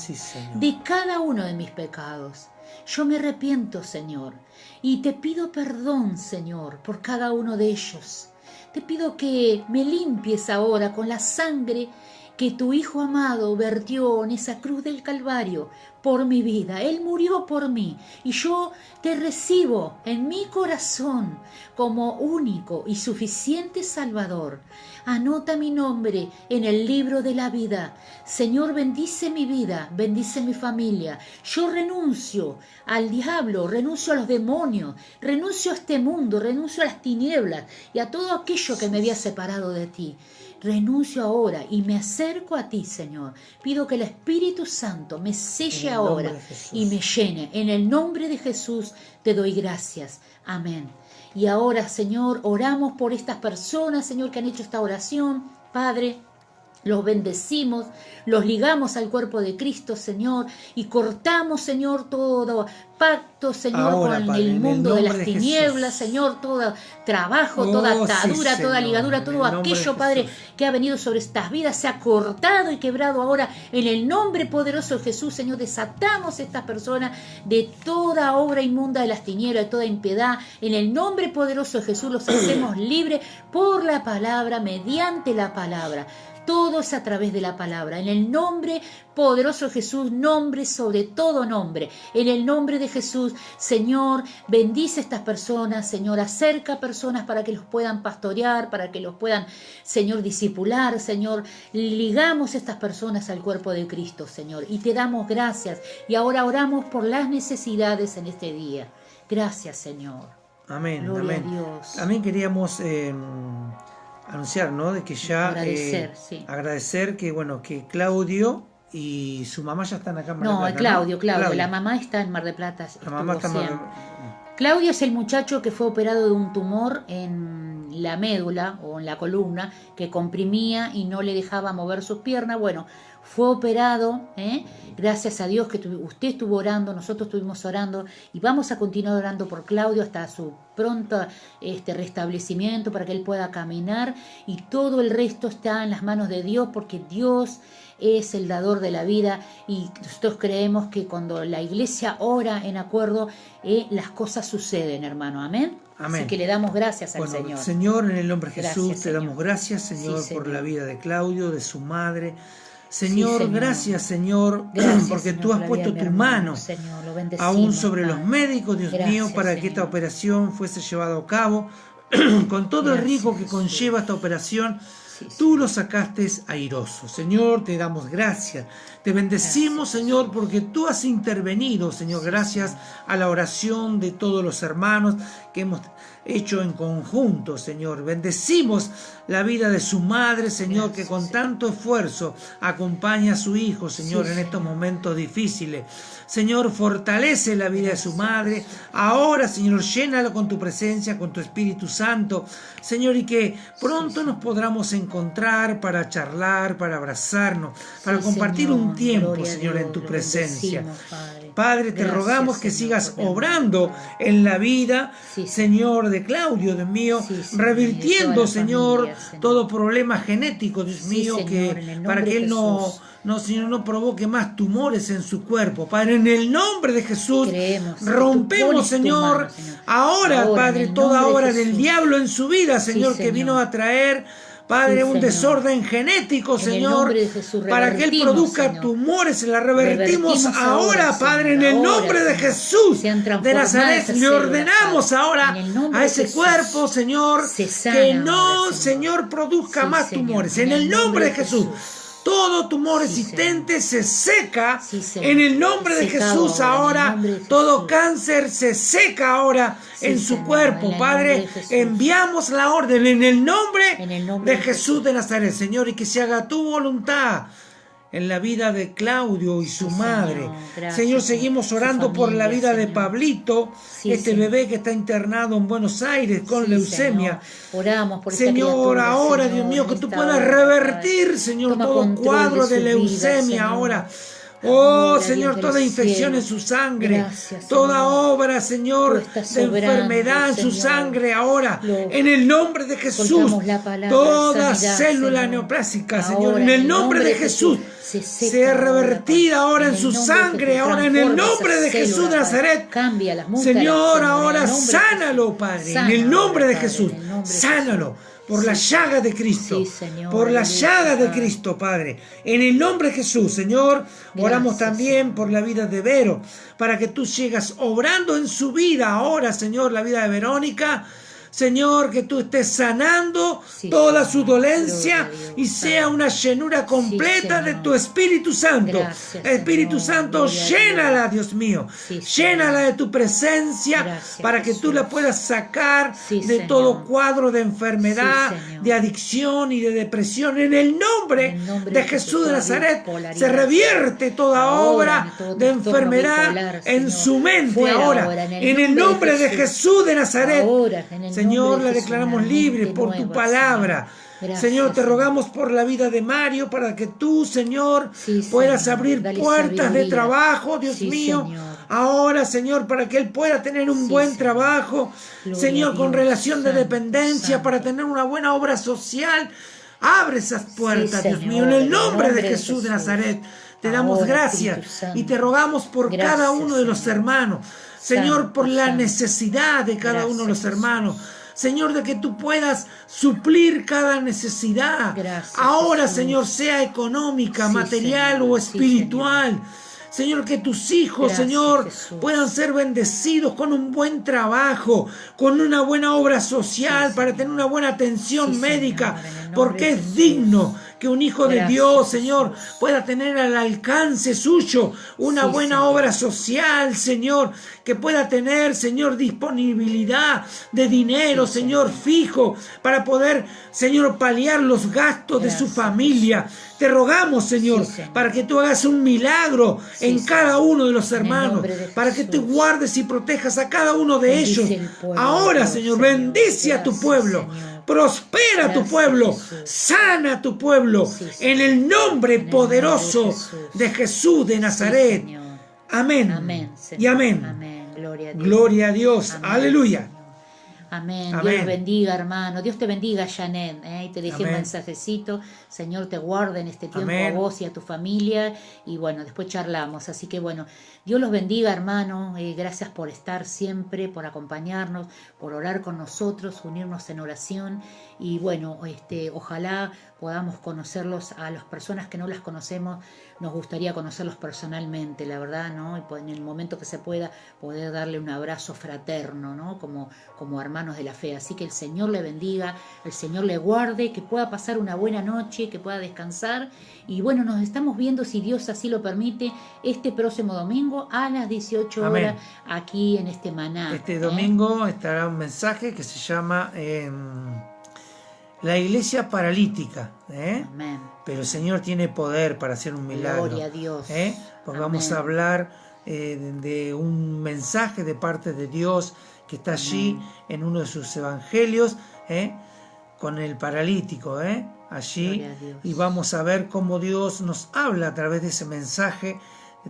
de cada uno de mis pecados. Yo me arrepiento, Señor, y te pido perdón, Señor, por cada uno de ellos. Te pido que me limpies ahora con la sangre que tu Hijo amado vertió en esa cruz del Calvario por mi vida. Él murió por mí y yo te recibo en mi corazón como único y suficiente Salvador. Anota mi nombre en el libro de la vida. Señor, bendice mi vida, bendice mi familia. Yo renuncio al diablo, renuncio a los demonios, renuncio a este mundo, renuncio a las tinieblas y a todo aquello que me había separado de ti. Renuncio ahora y me acerco a ti, Señor. Pido que el Espíritu Santo me selle ahora y me llene. En el nombre de Jesús te doy gracias. Amén. Y ahora, Señor, oramos por estas personas, Señor, que han hecho esta oración. Padre, los bendecimos, los ligamos al cuerpo de Cristo, Señor, y cortamos, Señor, todo pacto, Señor, ahora, con Padre, el mundo de las tinieblas, Señor, todo trabajo, toda atadura, toda ligadura, todo aquello, Padre, que ha venido sobre estas vidas, se ha cortado y quebrado ahora en el nombre poderoso de Jesús, Señor. Desatamos a estas personas de toda obra inmunda de las tinieblas, de toda impiedad. En el nombre poderoso de Jesús los hacemos libres por la palabra, mediante la palabra. Todo es a través de la palabra. En el nombre poderoso de Jesús, nombre sobre todo nombre. En el nombre de Jesús, Señor, bendice a estas personas, Señor, acerca personas para que los puedan pastorear, para que los puedan, Señor, discipular, Señor. Ligamos a estas personas al cuerpo de Cristo, Señor, y te damos gracias. Y ahora oramos por las necesidades en este día. Gracias, Señor. Amén. Gloria Amén. a Dios. También queríamos anunciar, ¿no? De que ya agradecer que, bueno, que Claudio y su mamá ya están acá en Mar del Plata. No, Claudio. La mamá está en Mar del Plata. La mamá está en Mar del Claudio es el muchacho que fue operado de un tumor en la médula o en la columna que comprimía y no le dejaba mover sus piernas. Bueno, fue operado, gracias a Dios que usted estuvo orando, nosotros estuvimos orando y vamos a continuar orando por Claudio hasta su pronto restablecimiento para que él pueda caminar, y todo el resto está en las manos de Dios, porque Dios es el dador de la vida y nosotros creemos que cuando la iglesia ora en acuerdo, las cosas suceden, hermano. Amén. Amén. Así que le damos gracias al Señor. Señor, en el nombre de Jesús, gracias, te damos gracias, Señor, sí, por Señor. la vida de Claudio, de su madre. Señor, sí, Señor. Gracias, Señor, porque Señor, tú has puesto tu mano Señor, aún sobre Padre. los médicos, Dios mío, para Señor. que esta operación fuese llevada a cabo con todo el riesgo que conlleva esta operación. Tú lo sacaste airoso. Señor, te damos gracias. Te bendecimos, Señor, porque tú has intervenido, Señor, gracias a la oración de todos los hermanos que hemos hecho en conjunto, Señor. Bendecimos la vida de su madre, Señor, Gracias, que con tanto esfuerzo acompaña a su hijo, Señor, sí, en estos Señor. momentos difíciles. Señor, fortalece la vida de su Gracias, madre. Jesús. Ahora, Señor, llénalo con tu presencia, con tu Espíritu Santo, Señor, y que pronto Sí, nos Señor. podamos encontrar para charlar, para abrazarnos, para Sí, compartir un Señor. tiempo, Gloria a Señor, en Dios. tu Lo presencia. bendecimos, Padre. Padre, te Gracias, rogamos que Señor, sigas por mi hermano, obrando Padre. en la vida, Sí, Señor, de Claudio, Dios mío, Sí, Señor. Y de toda revirtiendo, la Señor, familia, Señor. todo problema genético, Dios Sí, mío, Señor, que en el para nombre que de él no, Jesús. Señor, no provoque más tumores en su cuerpo. Padre, en el nombre de Jesús, Creemos que tú rompemos, pones tu Señor, mano, Señor. ahora, Ahora, en Padre, el toda nombre de obra del Jesús. diablo en su vida, Sí, Señor, que vino Señor. a traer, Sí, Padre, un Señor. desorden genético, En el Señor, nombre de Jesús para que él revertimos, produzca Señor. tumores. La revertimos Revertimos ahora, ahora, Padre, Señor. en el Ahora, nombre de Señor. Jesús Sean de transformadas Nazaret. esas Le células, ordenamos Padre. ahora En el nombre a de ese Jesús. cuerpo, Señor, Se que sana ahora, no, Señor. Señor, produzca Sí, más Señor. tumores. En En el el nombre nombre de de Jesús. Jesús. Todo tumor Sí, existente Señor. se seca Sí, Señor. en el nombre de Secado Jesús ahora, en el ahora. nombre de Todo Jesús. cáncer se seca ahora Sí, en su Señor. cuerpo, En el Padre. nombre de Jesús. Enviamos la orden en el nombre En el nombre de de Jesús Jesús. de Nazaret, Señor, y que se haga tu voluntad en la vida de Claudio y su Sí, madre. Señor. Gracias Señor, por seguimos su orando por la familia, vida de Señor. Pablito, Sí, este Señor. bebé que está internado en Buenos Aires con Sí, leucemia. Señor. Oramos por esta Señor, criatura, ahora, Señor, Dios mío, en que tú esta puedas hora, revertir, Padre. Señor, Toma todo control cuadro de su vida, leucemia Señor. ahora. Oh, Ahora, Señor, Dios del toda infección en cielo. su sangre, Gracias, toda Señor. obra, Tú Señor, estás de soberano, enfermedad en su Señor. sangre ahora, Lo en el nombre de Jesús. soltamos la palabra Toda sanidad, célula Señor. neoplásica, Señor, Ahora, en el nombre de Jesús, se sea seca ahora, revertida Padre. ahora en el su nombre de sangre, Jesús, ahora en el transforma nombre esa de Jesús célula, de Padre. Nazaret. Cámbialas, múltalas, Señor, Señor, en ahora el nombre de Jesús. sánalo, Padre, en Sana el nombre ahora, de Padre, Jesús. en el nombre de Sánalo Jesús. por la Sí, llaga de Señor. Cristo. Sí, Señor, Por la aleluya, llaga de Padre. Cristo, Padre. En el nombre de Jesús, Señor, oramos Gracias, también Señor. por la vida de Vero, para que tú sigas obrando en su vida ahora, Señor, la vida de Verónica. Señor, que tú estés sanando Sí, toda Señor. su dolencia Gloria a Dios, y sea Padre. una llenura completa Sí, de Señor. tu Espíritu Santo. Gracias, Espíritu Señor. Santo, Gloria a llénala, Dios. Dios mío. Sí, Señor. Llénala de tu presencia Gracias, para que tú Jesús. la puedas sacar Sí, de Señor. todo cuadro de enfermedad, Sí, Señor. de adicción y de depresión. En el nombre, En el nombre de de Jesús, Jesús de toda Nazaret bipolaridad, se revierte toda Ahora, obra todo de trastorno enfermedad bipolar, en Señor. su mente Fuera ahora. En el nombre de Jesús de Nazaret. Ahora, en el Señor, nombre de la Jesús, declaramos una libre mente por tu nueva, palabra. Señor. Señor, te Gracias, rogamos por la vida de Mario, para que tú, Señor, Sí, puedas Señor. abrir Dale puertas de sabiduría. trabajo, Dios Sí, mío. Señor. Ahora, Señor, para que él pueda tener un Sí, buen Señor. trabajo, Gloria Señor, a con Dios, relación de santo, dependencia, para santo. tener una buena obra social. Abre esas puertas, Sí, Dios Señor, mío, en el en el nombre de nombre de Jesús de Jesús. Nazaret. Te damos Ahora, gracias Espíritu Santo. y te rogamos por Gracias, cada uno de los Señor. hermanos. Señor, Santo, por la santo. necesidad de cada uno de los Gracias, hermanos. Señor, de que tú puedas suplir cada necesidad. Gracias, Ahora, Jesús. Señor, sea económica, Sí, material Señor. o Sí, espiritual. Señor, que tus hijos, Gracias, Señor, Jesús. puedan ser bendecidos con un buen trabajo, con una buena obra social, Sí, para Señor. tener una buena atención Sí, médica, Señor, en el nombre porque de es Jesús. digno que un hijo de Gracias, Dios, Señor, Jesús. pueda tener al alcance suyo una Sí, buena Señor. obra social, Señor, que pueda tener, Señor, disponibilidad de dinero, Sí, Señor, fijo, para poder, Señor, paliar los gastos de su Gracias, familia. Te rogamos, Señor, Sí, Señor. para que tú hagas un milagro Sí, en Señor. cada uno de los En el hermanos, nombre de para que tú Jesús. guardes y protejas a cada uno de Bendice ellos. el pueblo Ahora, de Dios, Señor, Señor. bendice a tu Gracias, pueblo, Señor. prospera a tu Gracias, pueblo, Jesús. sana a tu pueblo, Sí, Señor. en el nombre En el poderoso nombre de Jesús. de Jesús de Nazaret. Sí, Señor. Amén. Amén, Señor. Y amén. Amén. Gloria a Dios. Gloria a Dios. Amén, Aleluya. Señor. Amén. Amén. Dios los bendiga, hermano. Dios te bendiga, Janet. Y te dejé Amén. un mensajecito. Señor te guarde en este tiempo Amén. a vos y a tu familia. Y bueno, después charlamos. Así que bueno, Dios los bendiga, hermano. Gracias por estar siempre, por acompañarnos, por orar con nosotros, unirnos en oración. Y bueno, ojalá podamos conocerlos a las personas que no las conocemos. Nos gustaría conocerlos personalmente, la verdad, ¿no? Y en el momento que se pueda, poder darle un abrazo fraterno, ¿no? Como hermanos hermanos de la fe. Así que el Señor le bendiga, el Señor le guarde, que pueda pasar una buena noche, que pueda descansar. Y bueno, nos estamos viendo, si Dios así lo permite, este próximo domingo a las 18 Amén. horas aquí en este Maná. Este domingo estará un mensaje que se llama La Iglesia Paralítica. Amén. Pero el Señor tiene poder para hacer un milagro. Gloria a Dios. Porque Amén. vamos a hablar de un mensaje de parte de Dios que está allí en uno de sus evangelios, con el paralítico, allí, y vamos a ver cómo Dios nos habla a través de ese mensaje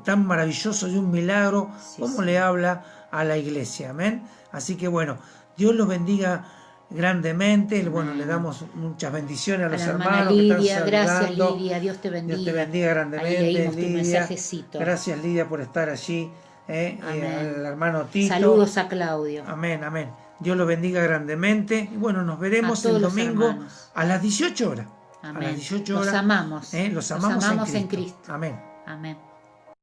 tan maravilloso de un milagro, cómo le habla a la iglesia. Amén. Así que bueno, Dios los bendiga grandemente. Bueno, le damos muchas bendiciones a los hermanos Lidia, que están saludando. Gracias, Lidia, Dios te bendiga. Dios te bendiga grandemente. Ahí leímos Lidia. Tu mensajecito. Gracias, Lidia, por estar allí. Al hermano Tito. Saludos a Claudio. Amén, amén. Dios lo bendiga grandemente. Y bueno, nos veremos el domingo a las 18 horas. Amén. A las 18 horas. Los amamos. Los amamos en Cristo. Amén. Amén.